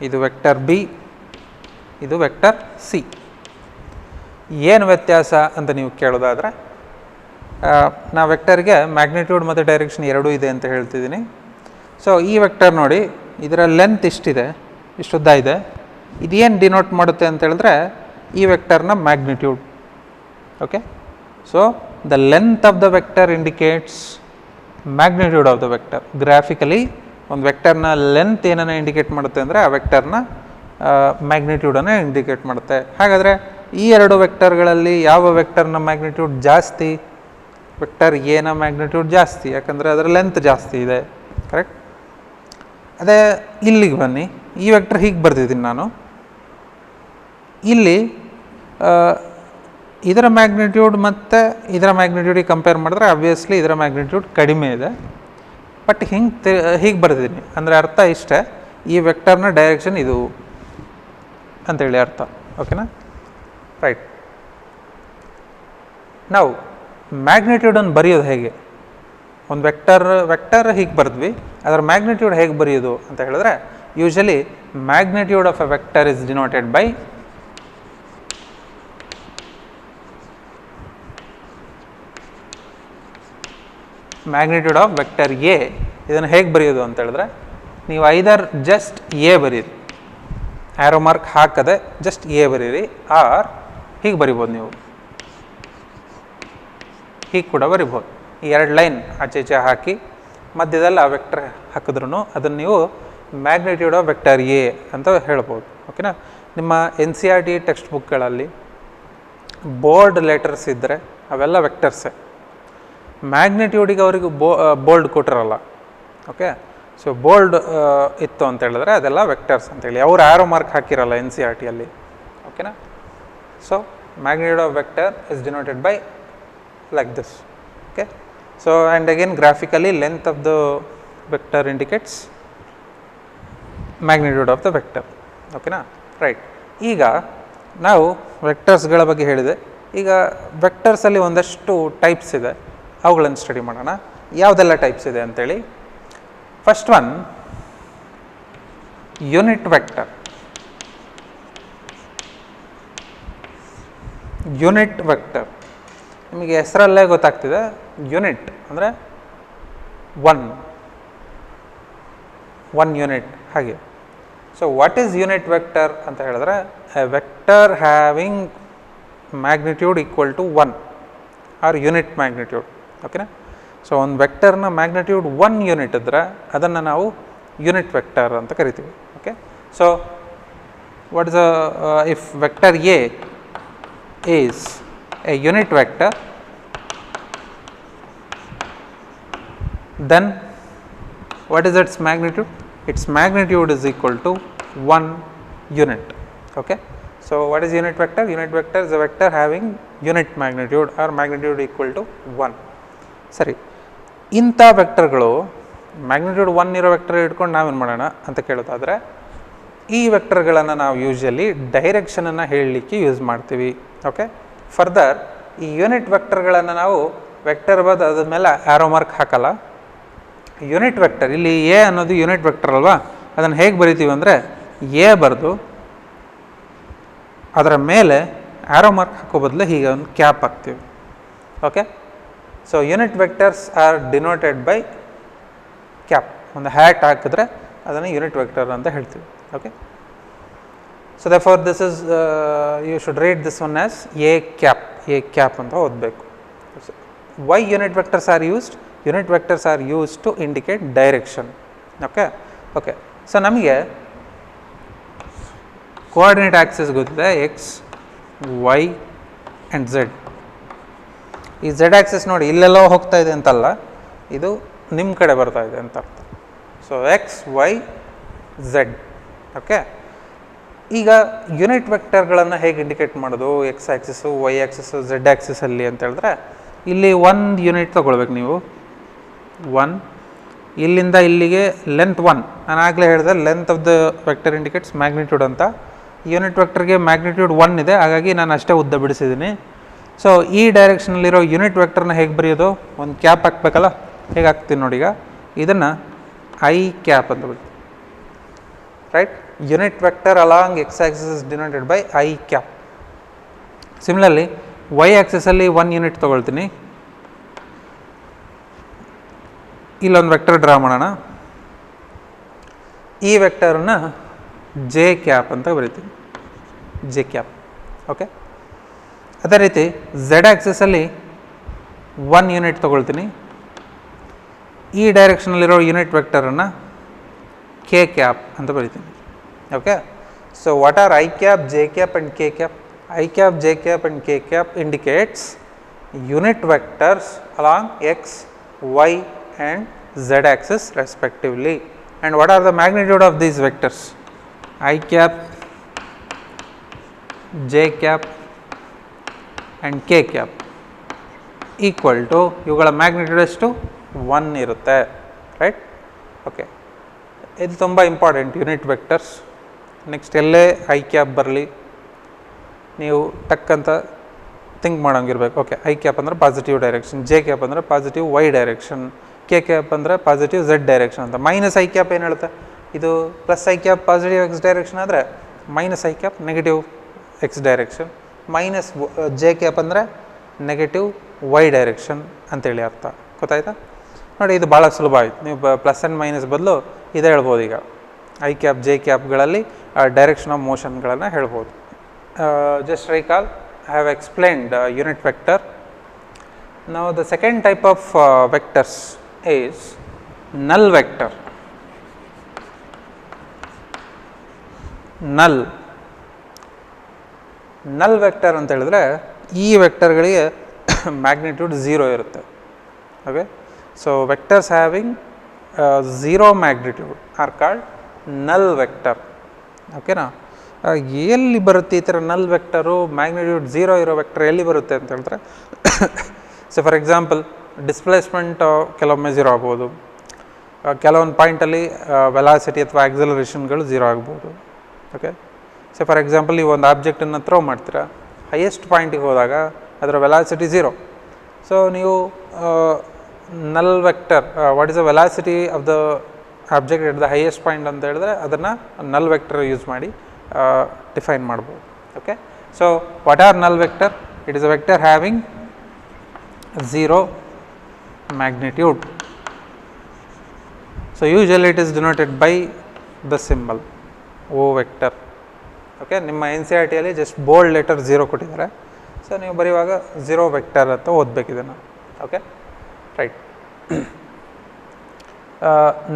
ಇದು ವೆಕ್ಟರ್ ಬಿ, ಇದು ವೆಕ್ಟರ್ ಸಿ. ಏನು ವ್ಯತ್ಯಾಸ ಅಂತ ನೀವು ಕೇಳೋದಾದರೆ, ನಾ ವೆಕ್ಟರ್ಗೆ ಮ್ಯಾಗ್ನಿಟ್ಯೂಡ್ ಮತ್ತು ಡೈರೆಕ್ಷನ್ ಎರಡೂ ಇದೆ ಅಂತ ಹೇಳ್ತಿದ್ದೀನಿ. ಸೊ ಈ ವೆಕ್ಟರ್ ನೋಡಿ, ಇದರ ಲೆಂತ್ ಇಷ್ಟಿದೆ, ಇಷ್ಟುದ್ದ ಇದೆ. ಇದೇನು ಡಿನೋಟ್ ಮಾಡುತ್ತೆ ಅಂತ ಹೇಳಿದ್ರೆ ಈ ವೆಕ್ಟರ್ನ magnitude. Okay, so the length of the vector indicates magnitude of the vector. Graphically ಒಂದು ವೆಕ್ಟರ್ನ ಲೆಂತ್ ಏನನ್ನು ಇಂಡಿಕೇಟ್ ಮಾಡುತ್ತೆ ಅಂದರೆ ಆ ವೆಕ್ಟರ್ನ ಮ್ಯಾಗ್ನಿಟ್ಯೂಡನ್ನು ಇಂಡಿಕೇಟ್ ಮಾಡುತ್ತೆ. ಹಾಗಾದರೆ ಈ ಎರಡು ವೆಕ್ಟರ್ಗಳಲ್ಲಿ ಯಾವ ವೆಕ್ಟರ್ನ ಮ್ಯಾಗ್ನಿಟ್ಯೂಡ್ ಜಾಸ್ತಿ? ವೆಕ್ಟರ್ ಎನ ಮ್ಯಾಗ್ನಿಟ್ಯೂಡ್ ಜಾಸ್ತಿ, ಯಾಕಂದರೆ ಅದರ ಲೆಂತ್ ಜಾಸ್ತಿ ಇದೆ. ಕರೆಕ್ಟ್? ಅದೇ ಇಲ್ಲಿಗೆ ಬನ್ನಿ, ಈ ವೆಕ್ಟರ್ ಹೀಗೆ ಬರ್ತಿದ್ದೀನಿ ನಾನು. ಇಲ್ಲಿ ಇದರ ಮ್ಯಾಗ್ನಿಟ್ಯೂಡ್ ಮತ್ತು ಇದರ ಮ್ಯಾಗ್ನಿಟ್ಯೂಡಿಗೆ ಕಂಪೇರ್ ಮಾಡಿದ್ರೆ ಆಬ್ವಿಯಸ್ಲಿ ಇದರ ಮ್ಯಾಗ್ನಿಟ್ಯೂಡ್ ಕಡಿಮೆ ಇದೆ. ಬಟ್ ಹೀಗೆ ಬರ್ತಿದ್ದೀನಿ ಅಂದರೆ ಅರ್ಥ ಇಷ್ಟೇ, ಈ ವೆಕ್ಟರ್ನ ಡೈರೆಕ್ಷನ್ ಇದು ಅಂತೇಳಿ ಅರ್ಥ. ಓಕೆನಾ? ರೈಟ್. ನಾವು ಮ್ಯಾಗ್ನಿಟ್ಯೂಡನ್ನು ಬರೆಯೋದು ಹೇಗೆ? ಒಂದು ವೆಕ್ಟರ್ ಹೀಗೆ ಬರೆದ್ವಿ, ಅದರ ಮ್ಯಾಗ್ನಿಟ್ಯೂಡ್ ಹೇಗೆ ಬರೆಯೋದು ಅಂತ ಹೇಳಿದ್ರೆ, usually magnitude of a vector is denoted by magnitude of vector A. ಇದನ್ನು ಹೇಗೆ ಬರೆಯೋದು ಅಂತ ಹೇಳಿದ್ರೆ, ನೀವು ಐದರ್ ಜಸ್ಟ್ ಎ ಬರೀರಿ, ಆ್ಯರೋ ಮಾರ್ಕ್ ಹಾಕದೆ ಜಸ್ಟ್ ಎ ಬರೀರಿ, ಆರ್ ಹೀಗೆ ಬರಿಬೋದು. ನೀವು ಹೀಗೆ ಕೂಡ ಬರಿಬೋದು. ಈ ಎರಡು ಲೈನ್ ಆಚೆ ಈಚೆ ಹಾಕಿ ಮಧ್ಯದಲ್ಲಿ ಆ ವೆಕ್ಟರ್ ಹಾಕಿದ್ರೂ ಅದನ್ನು ನೀವು ಮ್ಯಾಗ್ನಿಟ್ಯೂಡ್ ಆಫ್ ವೆಕ್ಟರ್ ಎ ಅಂತ ಹೇಳ್ಬೋದು. ಓಕೆನಾ? ನಿಮ್ಮ NCERT ಟೆಕ್ಸ್ಟ್ ಬುಕ್ಗಳಲ್ಲಿ ಬೋಲ್ಡ್ ಲೆಟರ್ಸ್ ಇದ್ದರೆ ಅವೆಲ್ಲ ವೆಕ್ಟರ್ಸೇ. ಮ್ಯಾಗ್ನಿಟ್ಯೂಡಿಗೆ ಅವರಿಗೆ ಬೋಲ್ಡ್ ಕೊಟ್ಟಿರಲ್ಲ. ಓಕೆ, ಸೊ ಬೋಲ್ಡ್ ಇತ್ತು ಅಂತ ಹೇಳಿದ್ರೆ ಅದೆಲ್ಲ ವೆಕ್ಟರ್ಸ್ ಅಂತೇಳಿ ಅವ್ರು ಆ್ಯರೋ ಮಾರ್ಕ್ ಹಾಕಿರಲ್ಲ NCERTಯಲ್ಲಿ. ಓಕೆನಾ? So magnitude of vector is denoted by like this. Okay, so and again graphically length of the vector indicates magnitude of the vector. Okay na? Right. ಈಗ ನಾವು ವೆಕ್ಟರ್ಸ್ಗಳ ಬಗ್ಗೆ ಹೇಳಿದೆ. ಈಗ ವೆಕ್ಟರ್ಸಲ್ಲಿ ಒಂದಷ್ಟು ಟೈಪ್ಸ್ ಇದೆ, ಅವುಗಳನ್ನು ಸ್ಟಡಿ ಮಾಡೋಣ. ಯಾವುದೆಲ್ಲ ಟೈಪ್ಸ್ ಇದೆ ಅಂತೇಳಿ. First one unit vector. Unit vector ನಿಮಗೆ ಹೆಸರಲ್ಲೇ ಗೊತ್ತಾಗ್ತಿದೆ. ಯೂನಿಟ್ ಅಂದರೆ ಒನ್ ಯೂನಿಟ್ ಹಾಗೆ. So what is unit vector ಅಂತ ಹೇಳಿದ್ರೆ, a vector having magnitude equal to 1 or unit magnitude. ಓಕೆನಾ? ಸೊ ಒಂದು ವೆಕ್ಟರ್ನ ಮ್ಯಾಗ್ನಿಟ್ಯೂಡ್ 1 ಯೂನಿಟ್ ಇದ್ದರೆ ಅದನ್ನು ನಾವು ಯೂನಿಟ್ ವೆಕ್ಟರ್ ಅಂತ ಕರಿತೀವಿ. Okay, so what is if vector a is a unit vector, then what is its magnitude? Its magnitude is equal to 1 unit. Okay, so what is unit vector? Unit vector is a vector having unit magnitude or magnitude equal to 1. ಸರಿ, ಇಂಥ ವೆಕ್ಟರ್ಗಳು magnitude 1 ಇರೋ vector ಇಟ್ಕೊಂಡು ನಾವೇನು ಮಾಡೋಣ ಅಂತ ಕೇಳೋದಾದರೆ, ಈ ವೆಕ್ಟರ್ಗಳನ್ನು ನಾವು ಯೂಶಲಿ ಡೈರೆಕ್ಷನನ್ನು ಹೇಳಲಿಕ್ಕೆ ಯೂಸ್ ಮಾಡ್ತೀವಿ. ಓಕೆ, ಫರ್ದರ್ ಈ ಯೂನಿಟ್ ವೆಕ್ಟರ್ಗಳನ್ನು ನಾವು ವೆಕ್ಟರ್ ಬದ ಅದ್ರ ಮೇಲೆ ಆ್ಯರೋ ಮಾರ್ಕ್ ಹಾಕಲ್ಲ. ಯೂನಿಟ್ ವೆಕ್ಟರ್ ಇಲ್ಲಿ ಎ ಅನ್ನೋದು ಯೂನಿಟ್ ವೆಕ್ಟರ್ ಅಲ್ವಾ, ಅದನ್ನು ಹೇಗೆ ಬರಿತೀವಿ ಅಂದರೆ ಎ ಬರೆದು ಅದರ ಮೇಲೆ ಆ್ಯರೋ ಮಾರ್ಕ್ ಹಾಕೋ ಬದಲು ಹೀಗೆ ಒಂದು ಕ್ಯಾಪ್ ಹಾಕ್ತೀವಿ. Okay, so unit vectors R denoted by cap. ಒಂದು ಹ್ಯಾಟ್ ಹಾಕಿದ್ರೆ ಅದನ್ನು ಯೂನಿಟ್ ವೆಕ್ಟರ್ ಅಂತ ಹೇಳ್ತೀವಿ. Okay, so therefore this is you should read this one as a cap ಅಂತ ಓದಬೇಕು. Why unit vectors are used? Unit vectors are used to indicate direction. Okay, so ನಮಗೆ coordinate Axis ಗೊತ್ತಿದೆ, x, y and z. ಈ z Axis ನೋಡಿ ಇಲ್ಲೆಲ್ಲೋ ಹೋಗ್ತಾ ಇದೆ ಅಂತಲ್ಲ, ಇದು ನಿಮ್ಮ ಕಡೆ ಬರ್ತಾ ಇದೆ ಅಂತ ಅರ್ಥ. So x y z. Okay, ಈಗ ಯೂನಿಟ್ ವೆಕ್ಟರ್ಗಳನ್ನು ಹೇಗೆ ಇಂಡಿಕೇಟ್ ಮಾಡೋದು, x axis y axis z ಆ್ಯಕ್ಸಿಸಲ್ಲಿ ಅಂತ ಹೇಳಿದ್ರೆ, ಇಲ್ಲಿ 1 ಯೂನಿಟ್ ತೊಗೊಳ್ಬೇಕು ನೀವು. 1 ಇಲ್ಲಿಂದ ಇಲ್ಲಿಗೆ ಲೆಂತ್ 1. ನಾನು ಆಗಲೇ ಹೇಳಿದೆ length of the vector indicates magnitude ಅಂತ. ಯೂನಿಟ್ ವೆಕ್ಟರ್ಗೆ ಮ್ಯಾಗ್ನಿಟ್ಯೂಡ್ 1 ಇದೆ, ಹಾಗಾಗಿ ನಾನು ಅಷ್ಟೇ ಉದ್ದ ಬಿಡಿಸಿದ್ದೀನಿ. ಸೊ ಈ ಡೈರೆಕ್ಷನಲ್ಲಿರೋ ಯೂನಿಟ್ ವೆಕ್ಟರ್ನ ಹೇಗೆ ಬರೆಯೋದು, ಒಂದು ಕ್ಯಾಪ್ ಹಾಕ್ಬೇಕಲ್ಲ, ಹೇಗೆ ಹಾಕ್ತೀನಿ ನೋಡಿ. ಈಗ ಇದನ್ನು ಐ ಕ್ಯಾಪ್ ಅಂತ ಬಿಡ್ತೀನಿ, right. Unit vector along x axis is denoted by i cap. Similarly y ಆಕ್ಸಿಸಲ್ಲಿ 1 ಯೂನಿಟ್ ತೊಗೊಳ್ತೀನಿ. ಇಲ್ಲೊಂದು ವೆಕ್ಟರ್ ಡ್ರಾ ಮಾಡೋಣ. ಈ ವೆಕ್ಟರನ್ನ ಜೆ ಕ್ಯಾಪ್ ಅಂತ ಬರಿತೀನಿ, ಜೆ ಕ್ಯಾಪ್. ಓಕೆ, ಅದೇ ರೀತಿ ಝೆಡ್ ಆಕ್ಸಿಸಲ್ಲಿ 1 ಯೂನಿಟ್ ತೊಗೊಳ್ತೀನಿ. ಈ ಡೈರೆಕ್ಷನಲ್ಲಿರೋ ಯೂನಿಟ್ ವೆಕ್ಟರನ್ನು ಕೆ ಕ್ಯಾಪ್ ಅಂತ ಬರಿತೀನಿ. Okay, so what are i cap, j cap and k cap? I cap, j cap and k cap indicates unit vectors along x, y and z axis respectively. And what are the magnitude of these vectors? I cap, j cap and k cap equal to, ಇವುಗಳ magnitude ಎಷ್ಟು? 1 ಇರುತ್ತೆ, right. Okay, ಇದು ತುಂಬ important unit vectors. Next ಎಲ್ಲೇ i cap ಬರಲಿ ನೀವು ಟಕ್ಕಂತ think ಮಾಡೋಂಗಿರ್ಬೇಕು. ಓಕೆ, ಐ ಕ್ಯಾಪ್ ಅಂದರೆ ಪಾಸಿಟಿವ್ ಡೈರೆಕ್ಷನ್, ಜೆ ಕ್ಯಾಪ್ ಅಂದರೆ positive y direction, k cap ಅಂದರೆ ಪಾಸಿಟಿವ್ ಝೆಡ್ ಡೈರೆಕ್ಷನ್ ಅಂತ. ಮೈನಸ್ ಐ ಕ್ಯಾಪ್ ಏನು ಹೇಳುತ್ತೆ? ಇದು plus i cap positive x direction ಆದರೆ minus i cap negative x direction, minus j cap ಅಂದರೆ negative y direction ಅಂತೇಳಿ ಅರ್ಥ. ಗೊತ್ತಾಯ್ತಾ? ನೋಡಿ, ಇದು ಭಾಳ ಸುಲಭ ಆಯಿತು. ನೀವು ಪ್ಲಸ್ ಆ್ಯಂಡ್ ಮೈನಸ್ ಬದಲು ಇದೇ ಹೇಳ್ಬೋದು. ಈಗ ಐ ಕ್ಯಾಪ್, ಜೆ ಕ್ಯಾಪ್ಗಳಲ್ಲಿ ಡೈರೆಕ್ಷನ್ ಆಫ್ ಮೋಷನ್ಗಳನ್ನು ಹೇಳ್ಬೋದು. Just recall, I have explained unit vector. Now the second type of vectors is null vector. null vector ಅಂತ ಹೇಳಿದ್ರೆ ಈ ವೆಕ್ಟರ್ಗಳಿಗೆ ಮ್ಯಾಗ್ನಿಟ್ಯೂಡ್ 0 ಇರುತ್ತೆ. Okay, so vectors having 0 magnitude are called ನಲ್ vector. ಓಕೆನಾ? ಎಲ್ಲಿ ಬರುತ್ತೆ ಈ ಥರ ನಲ್ ವೆಕ್ಟರು? ಮ್ಯಾಗ್ನಿಟ್ಯೂಡ್ 0 ಇರೋ ವೆಕ್ಟರ್ ಎಲ್ಲಿ ಬರುತ್ತೆ ಅಂತ ಹೇಳಿದ್ರೆ, ಸೊ ಫಾರ್ ಎಕ್ಸಾಂಪಲ್ ಡಿಸ್ಪ್ಲೇಸ್ಮೆಂಟ್ ಕೆಲವೊಮ್ಮೆ 0 ಆಗ್ಬೋದು, ಕೆಲವೊಂದು ಪಾಯಿಂಟಲ್ಲಿ ವೆಲಾಸಿಟಿ ಅಥವಾ ಆಕ್ಸಲರೇಷನ್ಗಳು 0 ಆಗ್ಬೋದು. ಓಕೆ, ಸೊ ಫಾರ್ ಎಕ್ಸಾಂಪಲ್ ನೀವು ಒಂದು ಆಬ್ಜೆಕ್ಟನ್ನು ಥ್ರೋ ಮಾಡ್ತೀರಾ, ಹೈಯೆಸ್ಟ್ ಪಾಯಿಂಟಿಗೆ ಹೋದಾಗ ಅದರ ವೆಲಾಸಿಟಿ 0. ಸೊ ನೀವು ನಲ್ vector, what is the velocity of the object at the highest point ಅಂತ ಹೇಳಿದ್ರೆ ಅದನ್ನು ನಲ್ ವೆಕ್ಟರ್ ಯೂಸ್ ಮಾಡಿ ಡಿಫೈನ್ ಮಾಡ್ಬೋದು. ಓಕೆ, ಸೊ ವಾಟ್ ಆರ್ ನಲ್ vector? It is a vector having 0 magnitude. So usually it is denoted by the symbol O vector. Okay, ನಿಮ್ಮ NCERTಯಲ್ಲಿ just bold letter 0 ಕೊಟ್ಟಿದ್ದಾರೆ. So ನೀವು ಬರೆಯುವಾಗ 0 ವೆಕ್ಟರ್ ಅಂತ ಓದಬೇಕು ಇದನ್ನು. Okay, right.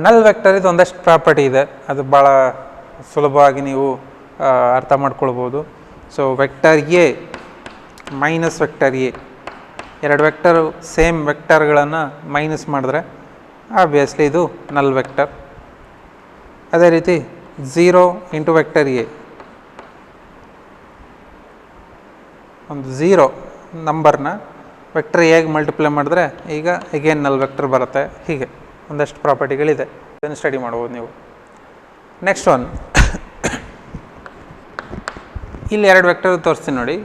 ನಲ್ ವೆಕ್ಟರ್ ಇದು ಒಂದಷ್ಟು ಪ್ರಾಪರ್ಟಿ ಇದೆ, ಅದು ಭಾಳ ಸುಲಭವಾಗಿ ನೀವು ಅರ್ಥ ಮಾಡ್ಕೊಳ್ಬೋದು. So vector A minus vector A, ಎರಡು ವೆಕ್ಟರು ಸೇಮ್ ವೆಕ್ಟರ್ಗಳನ್ನು ಮೈನಸ್ ಮಾಡಿದ್ರೆ ಆಬ್ವಿಯಸ್ಲಿ ಇದು ನಲ್ ವೆಕ್ಟರ್. ಅದೇ ರೀತಿ 0 ಇಂಟು ವೆಕ್ಟರ್ ಎ, ಒಂದು 0 ನಂಬರ್ನ ವೆಕ್ಟರ್ ಎಗೆ ಮಲ್ಟಿಪ್ಲೈ ಮಾಡಿದ್ರೆ ಈಗ ಎಗೇನ್ ನಲ್ ವೆಕ್ಟರ್ ಬರುತ್ತೆ. ಹೀಗೆ ಒಂದಷ್ಟು ಪ್ರಾಪರ್ಟಿಗಳಿದೆ, ಇದನ್ನು ಸ್ಟಡಿ ಮಾಡ್ಬೋದು ನೀವು. ನೆಕ್ಸ್ಟ್ ಒನ್, ಇಲ್ಲಿ 2 ವೆಕ್ಟರ್ ತೋರಿಸ್ತೀನಿ ನೋಡಿ.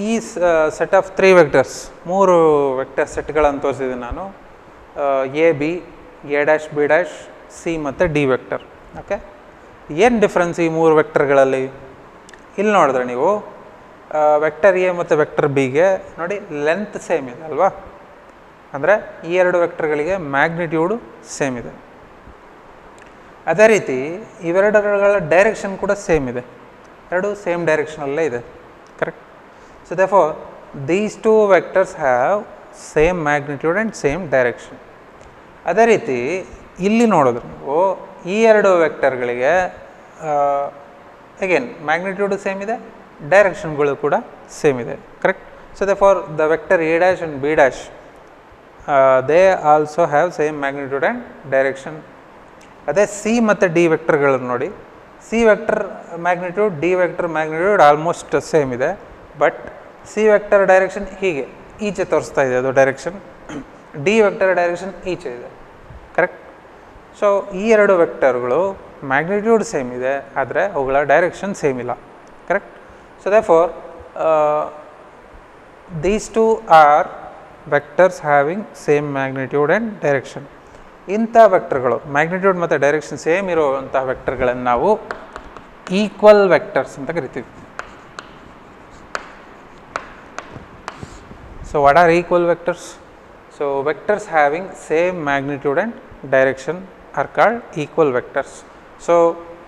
ಈ ಸೆಟ್ ಆಫ್ 3 ವೆಕ್ಟರ್ಸ್, 3 ವೆಕ್ಟರ್ ಸೆಟ್ಗಳನ್ನು ತೋರಿಸಿದ್ದೀನಿ ನಾನು. A B, A dash, be dash, C ಮತ್ತು ಡಿ ವೆಕ್ಟರ್. ಓಕೆ, ಏನು ಡಿಫ್ರೆನ್ಸ್ ಈ 3 ವೆಕ್ಟರ್ಗಳಲ್ಲಿ? ಇಲ್ಲಿ ನೋಡಿದ್ರೆ ನೀವು ವೆಕ್ಟರ್ ಎ ಮತ್ತು ವೆಕ್ಟರ್ ಬಿಗೆ ನೋಡಿ ಲೆಂತ್ ಸೇಮ್ ಇದೆ ಅಲ್ವಾ? ಅಂದರೆ ಈ 2 ವೆಕ್ಟರ್ಗಳಿಗೆ ಮ್ಯಾಗ್ನಿಟ್ಯೂಡು ಸೇಮ್ ಇದೆ. ಅದೇ ರೀತಿ ಇವೆರಡರ ಡೈರೆಕ್ಷನ್ ಕೂಡ ಸೇಮ್ ಇದೆ. ಎರಡು ಸೇಮ್ ಡೈರೆಕ್ಷನಲ್ಲೇ ಇದೆ, correct. So therefore these two vectors have same magnitude and same direction. ಅದೇ ರೀತಿ ಇಲ್ಲಿ ನೋಡಿದ್ರೆ ನೀವು ಈ ಎರಡು ವೆಕ್ಟರ್ಗಳಿಗೆ ಅಗೇನ್ ಮ್ಯಾಗ್ನಿಟ್ಯೂಡು ಸೇಮ್ ಇದೆ, ಡೈರೆಕ್ಷನ್ಗಳು ಕೂಡ ಸೇಮ್ ಇದೆ, correct. So therefore the vector A dash and be dash they also have same magnitude and direction. ಅದೇ ಸಿ ಮತ್ತು ಡಿ ವೆಕ್ಟರ್ಗಳನ್ನು ನೋಡಿ, C vector magnitude, D vector magnitude almost same ಇದೆ, but C vector direction ಹೀಗೆ ಈಚೆ ತೋರಿಸ್ತಾ ಇದೆ ಅದು ಡೈರೆಕ್ಷನ್, ಡಿ ವೆಕ್ಟರ್ ಡೈರೆಕ್ಷನ್ ಈಚೆ ಇದೆ, ಕರೆಕ್ಟ್. ಸೊ ಈ ಎರಡು ವೆಕ್ಟರ್ಗಳು ಮ್ಯಾಗ್ನಿಟ್ಯೂಡ್ ಸೇಮ್ ಇದೆ, ಆದರೆ ಅವುಗಳ ಡೈರೆಕ್ಷನ್ ಸೇಮ್ ಇಲ್ಲ, correct. So therefore these two are vectors having same magnitude and direction. ಇಂಥ ವೆಕ್ಟರ್ಗಳು ಮ್ಯಾಗ್ನಿಟ್ಯೂಡ್ ಮತ್ತು ಡೈರೆಕ್ಷನ್ ಸೇಮ್ ಇರುವಂಥ ವೆಕ್ಟರ್ಗಳನ್ನು ನಾವು ಈಕ್ವಲ್ ವೆಕ್ಟರ್ಸ್ ಅಂತ ಕರಿತೀವಿ. So what are equal vectors? So vectors having same magnitude and direction are called equal vectors. So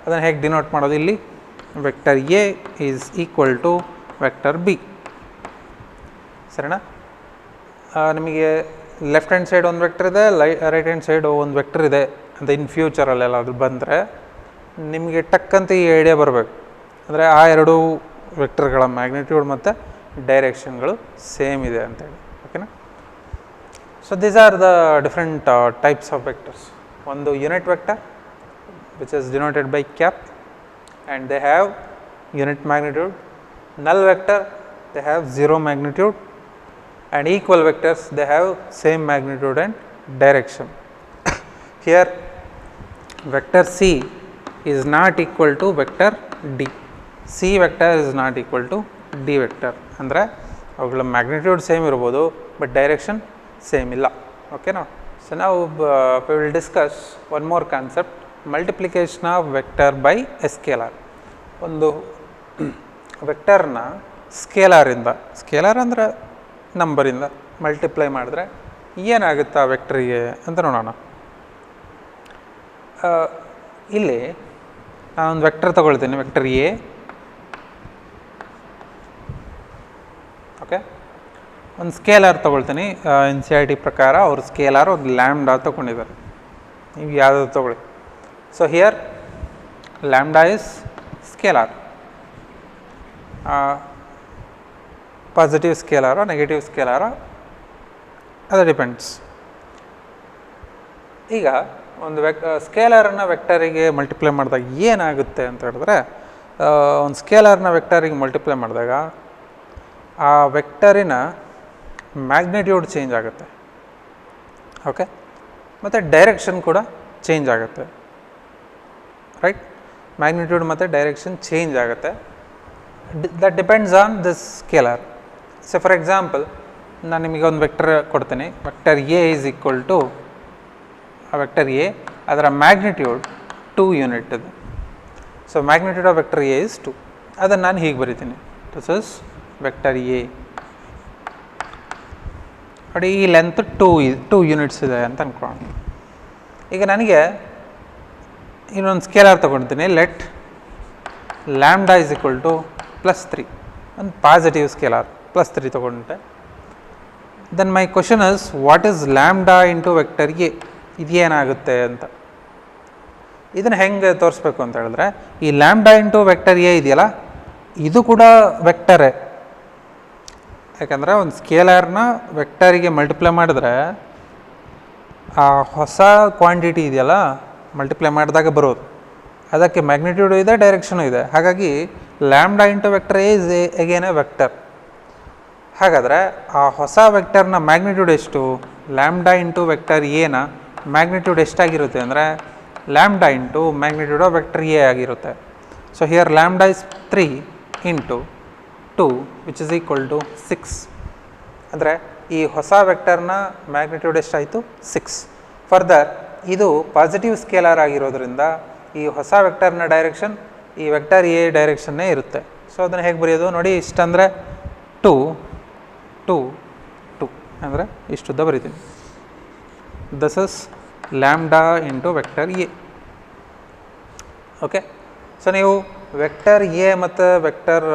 ಅದನ್ನು ಹೇಗೆ ಡಿನೋಟ್ ಮಾಡೋದು? ಇಲ್ಲಿ vector a is equal to vector b, ಸರಿನಾ? ನಿಮಗೆ ಲೆಫ್ಟ್ ಹ್ಯಾಂಡ್ ಸೈಡ್ ಒಂದು ವೆಕ್ಟರ್ ಇದೆ, ರೈಟ್ ಹ್ಯಾಂಡ್ ಸೈಡ್ ಒಂದು vector ಇದೆ ಅಂತ ಇನ್ ಫ್ಯೂಚರಲ್ಲೆಲ್ಲ ಅದು ಬಂದರೆ ನಿಮಗೆ ಟಕ್ಕಂತ ಈ ಐಡಿಯಾ ಬರಬೇಕು, ಅಂದರೆ ಆ ಎರಡು ವೆಕ್ಟರ್ಗಳ ಮ್ಯಾಗ್ನಿಟ್ಯೂಡ್ ಮತ್ತು ಡೈರೆಕ್ಷನ್ಗಳು ಸೇಮ್ ಇದೆ ಅಂತೇಳಿ, ಓಕೆನಾ? So these are the different types of vectors. ಒಂದು unit vector which is denoted by cap and they have unit magnitude. Null vector they have zero magnitude, and equal vectors they have same magnitude and direction. Here vector C is not equal to vector D. C vector is not equal to D vector. ಅಂದರೆ ಅವುಗಳ magnitude same ಇರ್ಬೋದು, but direction same ಇಲ್ಲ, ಓಕೆನಾ? So ನಾವು we will discuss one more concept, multiplication of vector by a scalar. ಒಂದು ವೆಕ್ಟರ್ನ ಸ್ಕೇಲಾರಿಂದ, scalar ಅಂದರೆ ನಂಬರಿಂದ ಮಲ್ಟಿಪ್ಲೈ ಮಾಡಿದ್ರೆ ಏನಾಗುತ್ತೆ ಆ ವೆಕ್ಟರಿಗೆ ಅಂತ ನೋಡೋಣ. ಇಲ್ಲಿ ನಾನೊಂದು ವೆಕ್ಟರ್ ತೊಗೊಳ್ತೀನಿ, ವೆಕ್ಟರ್ ಎ, ಓಕೆ. ಒಂದು ಸ್ಕೇಲಾರ್ ತೊಗೊಳ್ತೀನಿ. ಎನ್ ಸಿ ಆರ್ ಟಿ ಪ್ರಕಾರ ಅವ್ರು ಸ್ಕೇಲಾರ್ ಒಂದು ಲ್ಯಾಂಬ್ಡಾ ತೊಗೊಂಡಿದ್ದಾರೆ, ನೀವು ಯಾವುದಾದ್ರು ತೊಗೊಳ್ಳಿ. So here lambda is scalar, positive ಸ್ಕೇಲಾರೋ ನೆಗೆಟಿವ್ ಸ್ಕೇಲಾರೋ ಅದು ಡಿಪೆಂಡ್ಸ್. ಈಗ ಒಂದು ಸ್ಕೇಲಾರನ್ನು ವೆಕ್ಟರಿಗೆ ಮಲ್ಟಿಪ್ಲೈ ಮಾಡಿದಾಗ ಏನಾಗುತ್ತೆ ಅಂತ ಹೇಳಿದ್ರೆ, ಒಂದು ಸ್ಕೇಲಾರ್ನ ವೆಕ್ಟರಿಗೆ ಮಲ್ಟಿಪ್ಲೈ ಮಾಡಿದಾಗ ಆ ವೆಕ್ಟರಿನ ಮ್ಯಾಗ್ನಿಟ್ಯೂಡ್ ಚೇಂಜ್ ಆಗುತ್ತೆ, ಓಕೆ, ಮತ್ತು ಡೈರೆಕ್ಷನ್ ಕೂಡ ಚೇಂಜ್ ಆಗುತ್ತೆ, ರೈಟ್? ಮ್ಯಾಗ್ನಿಟ್ಯೂಡ್ ಮತ್ತು ಡೈರೆಕ್ಷನ್ ಚೇಂಜ್ ಆಗುತ್ತೆ. That depends on this scalar. So for example, ನಾನು ನಿಮಗೆ ಒಂದು ವೆಕ್ಟರ್ ಕೊಡ್ತೀನಿ, vector a is equal to vector a, ಅದರ ಮ್ಯಾಗ್ನಿಟ್ಯೂಡ್ 2 ಯೂನಿಟ್ ಇದೆ. So magnitude of vector a is 2. ಅದನ್ನು ನಾನು ಹೀಗೆ ಬರಿತೀನಿ, ದಿಸ್ ಇಸ್ ವೆಕ್ಟರ್ ಎ. ನೋಡಿ, ಈ ಲೆಂತ್ 2 ಯೂನಿಟ್ಸ್ ಇದೆ ಅಂತ ಅಂದ್ಕೊಳ್ಳೋಣ. ಈಗ ನನಗೆ ಇನ್ನೊಂದು ಸ್ಕೇಲಾರ್ ತೊಗೊಳ್ತೀನಿ, let lambda is equal to +3, ಒಂದು ಪಾಸಿಟಿವ್ ಸ್ಕೇಲಾರ್ +3 ತೊಗೊಂಡೆ. Then my question is what is lambda into vector a, ಇದೇನಾಗುತ್ತೆ ಅಂತ. ಇದನ್ನು ಹೆಂಗೆ ತೋರಿಸ್ಬೇಕು ಅಂತ ಹೇಳಿದ್ರೆ, ಈ ಲ್ಯಾಂಬ್ಡಾ ಇಂಟು ವೆಕ್ಟರ್ ಎ ಇದೆಯಲ್ಲ, ಇದು ಕೂಡ ವೆಕ್ಟರೇ. ಯಾಕಂದರೆ ಒಂದು ಸ್ಕೇಲಾರ್ನ ವೆಕ್ಟರಿಗೆ ಮಲ್ಟಿಪ್ಲೈ ಮಾಡಿದ್ರೆ ಆ ಹೊಸ ಕ್ವಾಂಟಿಟಿ ಇದೆಯಲ್ಲ ಮಲ್ಟಿಪ್ಲೈ ಮಾಡಿದಾಗ ಬರೋದು, ಅದಕ್ಕೆ ಮ್ಯಾಗ್ನಿಟ್ಯೂಡು ಇದೆ, ಡೈರೆಕ್ಷನು ಇದೆ. ಹಾಗಾಗಿ lambda into vector a is again a vector. ಹಾಗಾದರೆ ಆ ಹೊಸ ವೆಕ್ಟರ್ನ ಮ್ಯಾಗ್ನಿಟ್ಯೂಡ್ ಎಷ್ಟು? ಲ್ಯಾಂಬ್ಡಾ ಇಂಟು ವೆಕ್ಟರ್ ಎನ ಮ್ಯಾಗ್ನಿಟ್ಯೂಡ್ ಎಷ್ಟಾಗಿರುತ್ತೆ ಅಂದರೆ lambda into magnitude of vector a ಆಗಿರುತ್ತೆ. So here lambda is 3 into 2 which is equal to 6. ಅಂದರೆ ಈ ಹೊಸ ವೆಕ್ಟರ್ನ ಮ್ಯಾಗ್ನಿಟ್ಯೂಡ್ ಎಷ್ಟಾಯಿತು? 6. ಫರ್ದರ್ ಇದು ಪಾಸಿಟಿವ್ ಸ್ಕೇಲಾರ್ ಆಗಿರೋದ್ರಿಂದ ಈ ಹೊಸ ವೆಕ್ಟರ್ನ ಡೈರೆಕ್ಷನ್ ಈ ವೆಕ್ಟರ್ ಎ ಡೈರೆಕ್ಷನ್ನೇ ಇರುತ್ತೆ. ಸೊ ಅದನ್ನು ಹೇಗೆ ಬರೆಯೋದು ನೋಡಿ, ಇಷ್ಟಂದರೆ 2 2 2 ಅಂದರೆ ಇಷ್ಟುದ್ದ ಬರಿತೀನಿ. This is lambda into vector a, okay. So ನೀವು ವೆಕ್ಟರ್ ಎ ಮತ್ತು ವೆಕ್ಟರ್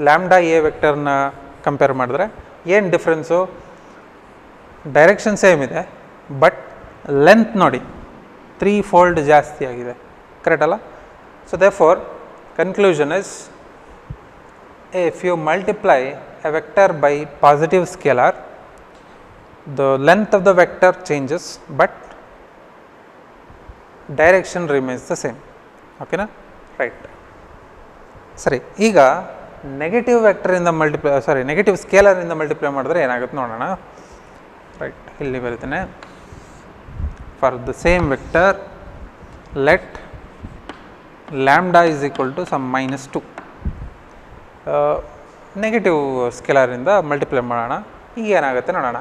ಲ್ಯಾಂಬ್ಡಾ ಎ ವೆಕ್ಟರ್ನ ಕಂಪೇರ್ ಮಾಡಿದ್ರೆ ಏನು ಡಿಫ್ರೆನ್ಸು? ಡೈರೆಕ್ಷನ್ ಸೇಮ್ ಇದೆ, ಬಟ್ ಲೆಂತ್ ನೋಡಿ 3 fold ಜಾಸ್ತಿ ಆಗಿದೆ, ಕರೆಕ್ಟ್ ಅಲ್ಲ? So therefore conclusion is, if you multiply a vector by positive scalar, the length of the vector changes but direction remains the same. ಓಕೆನಾ? Right. ಸರಿ, ಈಗ negative ವೆಕ್ಟರಿಂದ negative ಸ್ಕೇಲರಿಂದ ಮಲ್ಟಿಪ್ಲೈ ಮಾಡಿದ್ರೆ ಏನಾಗುತ್ತೆ ನೋಡೋಣ. ರೈಟ್, ಇಲ್ಲಿ ಬರೀತೇನೆ. For the same vector let lambda is equal to some -2. Negative ಸ್ಕೇಲರಿಂದ ಮಲ್ಟಿಪ್ಲೈ ಮಾಡೋಣ. ಈಗ ಏನಾಗುತ್ತೆ ನೋಡೋಣ.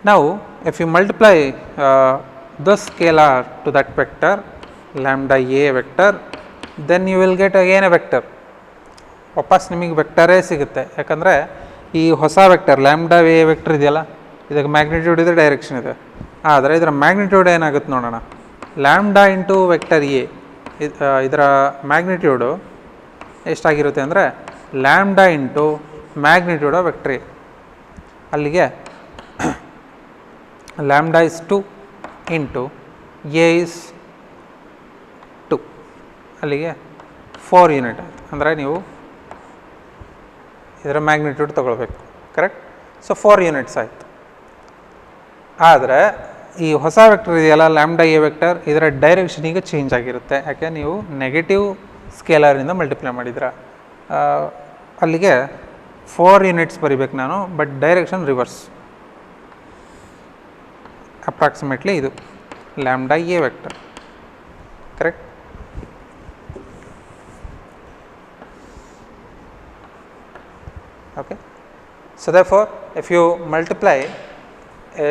ನಾವು if you multiply the scalar to that vector lambda a vector, then you will get again a vector. ವಾಪಸ್ ನಿಮಗೆ ವೆಕ್ಟರೇ ಸಿಗುತ್ತೆ, ಯಾಕಂದರೆ ಈ ಹೊಸ ವೆಕ್ಟರ್ ಲ್ಯಾಂಬ್ಡಾ ಎ ವೆಕ್ಟರ್ ಇದೆಯಲ್ಲ, ಇದಕ್ಕೆ ಮ್ಯಾಗ್ನಿಟ್ಯೂಡ್ ಇದೆ, ಡೈರೆಕ್ಷನ್ ಇದೆ. ಆದರೆ ಇದರ ಮ್ಯಾಗ್ನಿಟ್ಯೂಡ್ ಏನಾಗುತ್ತೆ ನೋಡೋಣ. ಲ್ಯಾಂಬ್ಡಾ ಇಂಟು ವೆಕ್ಟರ್ ಎ, ಇದರ ಮ್ಯಾಗ್ನಿಟ್ಯೂಡು ಎಷ್ಟಾಗಿರುತ್ತೆ ಅಂದರೆ lambda into magnitude of vector a. ಅಲ್ಲಿಗೆ lambda is 2 into a is 2, ಅಲ್ಲಿಗೆ 4 ಯೂನಿಟ್ ಆಯಿತು. ಅಂದರೆ ನೀವು ಇದರ ಮ್ಯಾಗ್ನಿಟ್ಯೂಡ್ ತೊಗೊಳ್ಬೇಕು, ಕರೆಕ್ಟ್? ಸೊ 4 ಯೂನಿಟ್ಸ್ ಆಯಿತು. ಆದರೆ ಈ ಹೊಸ ವೆಕ್ಟರ್ ಇದೆಯಲ್ಲ ಲ್ಯಾಂಬ್ಡಾ ಎ ವೆಕ್ಟರ್, ಇದರ ಡೈರೆಕ್ಷನ್ ಈಗ ಚೇಂಜ್ ಆಗಿರುತ್ತೆ. ಯಾಕೆ? ನೀವು ನೆಗೆಟಿವ್ ಸ್ಕೇಲರಿಂದ ಮಲ್ಟಿಪ್ಲೈ ಮಾಡಿದ್ರ. ಅಲ್ಲಿಗೆ 4 ಯೂನಿಟ್ಸ್ ಬರಿಬೇಕು ನಾನು, ಬಟ್ ಡೈರೆಕ್ಷನ್ ರಿವರ್ಸ್. ಅಪ್ರಾಕ್ಸಿಮೇಟ್ಲಿ ಇದು lambda a vector, correct? Okay, so therefore if you multiply a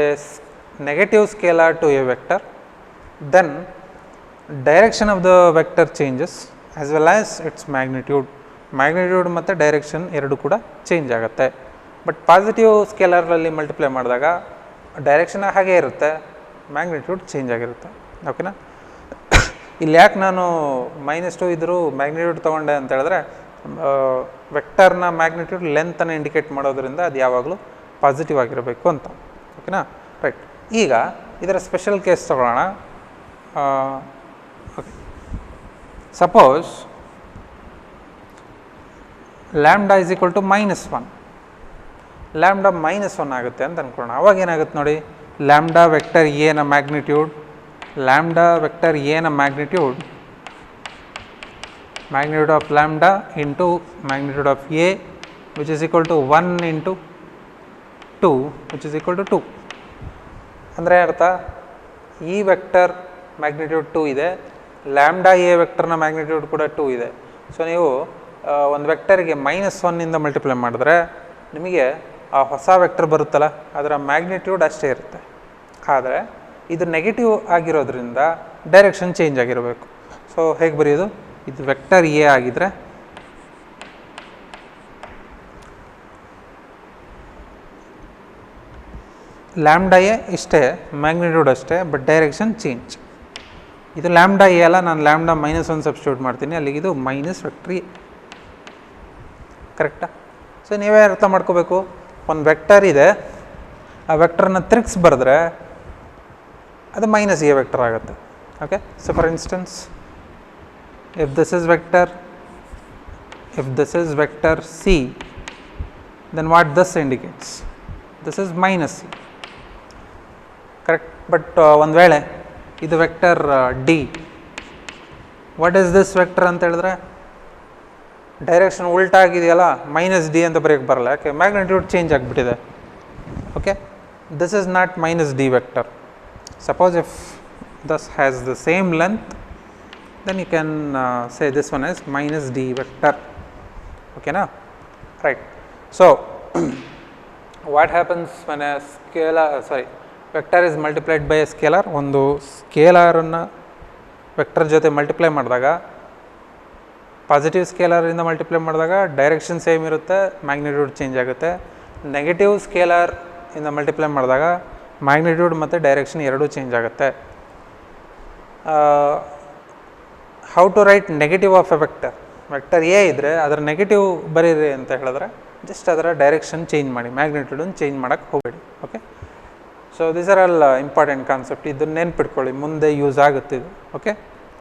negative scalar to a vector, then direction of the vector changes as well as its magnitude. Magnitude ಮತ್ತು direction ಎರಡು ಕೂಡ change ಆಗುತ್ತೆ. But positive ಸ್ಕೇಲರಲ್ಲಿ multiply ಮಾಡಿದಾಗ direction ಹಾಗೇ ಇರುತ್ತೆ, magnitude change ಆಗಿರುತ್ತೆ. ಓಕೆನಾ? ಇಲ್ಲಿ ಯಾಕೆ ನಾನು -2 ಇದ್ದರೂ ಮ್ಯಾಗ್ನಿಟ್ಯೂಡ್ ತೊಗೊಂಡೆ ಅಂತ ಹೇಳಿದ್ರೆ, ವೆಕ್ಟರ್ನ ಮ್ಯಾಗ್ನಿಟ್ಯೂಡ್ ಲೆಂತನ್ನು ಇಂಡಿಕೇಟ್ ಮಾಡೋದ್ರಿಂದ ಅದು ಯಾವಾಗಲೂ ಪಾಸಿಟಿವ್ ಆಗಿರಬೇಕು ಅಂತ. ಓಕೆನಾ? ರೈಟ್. ಈಗ ಇದರ ಸ್ಪೆಷಲ್ ಕೇಸ್ ತಗೊಳ್ಳೋಣ. Okay, suppose lambda is equal to -1. Lambda -1 ಆಗುತ್ತೆ ಅಂತ ಅಂದ್ಕೊಳ್ಳೋಣ. ಅವಾಗ ಏನಾಗುತ್ತೆ ನೋಡಿ, ಲ್ಯಾಂಬ್ಡಾ ವೆಕ್ಟರ್ ಎನ magnitude magnitude of lambda into magnitude of a, which is equal to 1 into 2, which is equal to 2. ಅಂದರೆ ಅರ್ಥ, ಈ ವೆಕ್ಟರ್ ಮ್ಯಾಗ್ನಿಟ್ಯೂಡ್ 2 ಇದೆ, ಲ್ಯಾಂಬ್ಡಾ ಎ ವೆಕ್ಟರ್ನ ಮ್ಯಾಗ್ನಿಟ್ಯೂಡ್ ಕೂಡ 2 ಇದೆ. ಸೊ ನೀವು ಒಂದು ವೆಕ್ಟರ್ಗೆ -1ಇಂದ ಮಲ್ಟಿಪ್ಲೈ ಮಾಡಿದ್ರೆ ನಿಮಗೆ ಆ ಹೊಸ ವೆಕ್ಟರ್ ಬರುತ್ತಲ್ಲ, ಅದರ ಮ್ಯಾಗ್ನಿಟ್ಯೂಡ್ ಅಷ್ಟೇ ಇರುತ್ತೆ. ಆದರೆ ಇದು ನೆಗೆಟಿವ್ ಆಗಿರೋದ್ರಿಂದ ಡೈರೆಕ್ಷನ್ ಚೇಂಜ್ ಆಗಿರಬೇಕು. ಸೊ ಹೇಗೆ ಬರೆಯೋದು? ಇದು ವೆಕ್ಟರ್ ಎ ಆಗಿದ್ರೆ ಲ್ಯಾಂಬ್ಡಾ ಎ ಇಷ್ಟೇ, ಮ್ಯಾಗ್ನಿಟ್ಯೂಡ್ ಅಷ್ಟೇ, ಬಟ್ ಡೈರೆಕ್ಷನ್ ಚೇಂಜ್. ಇದು ಲ್ಯಾಂಬ್ಡಾ ಎ ಅಲ್ಲ, ನಾನು ಲ್ಯಾಂಬ್ಡಾ -1 ಸಬ್ಸ್ಟಿಟ್ಯೂಟ್ ಮಾಡ್ತೀನಿ, ಅಲ್ಲಿಗೆ ಇದು ಮೈನಸ್ ವೆಕ್ಟರ್ ಎ. ಕರೆಕ್ಟಾ? ಸೊ ನೀವೇ ಅರ್ಥ ಮಾಡ್ಕೋಬೇಕು. ಒಂದು ವೆಕ್ಟರ್ ಇದೆ, ಆ ವೆಕ್ಟರ್ನ ತಿರುಗಿಸಿ ಬರೆದ್ರೆ ಅದು -a ವೆಕ್ಟರ್ ಆಗುತ್ತೆ. Okay, so for instance, if this is vector c, then what this indicates? This is -c, correct? But ಒಂದು ವೇಳೆ ಇದು vector d, what is this vector ಅಂತ ಹೇಳಿದ್ರೆ ಡೈರೆಕ್ಷನ್ ಉಲ್ಟಾ ಆಗಿದೆಯಲ್ಲ, -d ಅಂತ ಬರೆಯೋಕ್ಕೆ ಬರಲ್ಲ, ಯಾಕೆ? ಮ್ಯಾಗ್ನಿಟ್ಯೂಡ್ ಚೇಂಜ್ ಆಗಿಬಿಟ್ಟಿದೆ. Okay, this is not -d vector. Suppose if this has the same length, then you can say this one is -d vector. Okay na? Right. So what happens when a vector is multiplied by a scalar? ಒಂದು ಸ್ಕೇಲಾರನ್ನು vector ಜೊತೆ multiply ಮಾಡಿದಾಗ, positive ಸ್ಕೇಲಾರಿಂದ multiply ಮಾಡಿದಾಗ direction same ಇರುತ್ತೆ, magnitude change ಆಗುತ್ತೆ. Negative scalar ಇಂದ multiply ಮಾಡಿದಾಗ ಮ್ಯಾಗ್ನಿಟ್ಯೂಡ್ ಮತ್ತು ಡೈರೆಕ್ಷನ್ ಎರಡೂ ಚೇಂಜ್ ಆಗುತ್ತೆ. How to write negative of a vector. Vector a ಇದ್ದರೆ ಅದರ ನೆಗೆಟಿವ್ ಬರೀರಿ ಅಂತ ಹೇಳಿದ್ರೆ ಜಸ್ಟ್ ಅದರ ಡೈರೆಕ್ಷನ್ ಚೇಂಜ್ ಮಾಡಿ, ಮ್ಯಾಗ್ನಿಟ್ಯೂಡನ್ನು ಚೇಂಜ್ ಮಾಡೋಕ್ಕೆ ಹೋಗಬೇಡಿ. Okay, so these are all important concept. ಇದನ್ನು ನೆನ್ಪಿಟ್ಕೊಳ್ಳಿ, ಮುಂದೆ ಯೂಸ್ ಆಗುತ್ತೆ ಇದು. ಓಕೆ.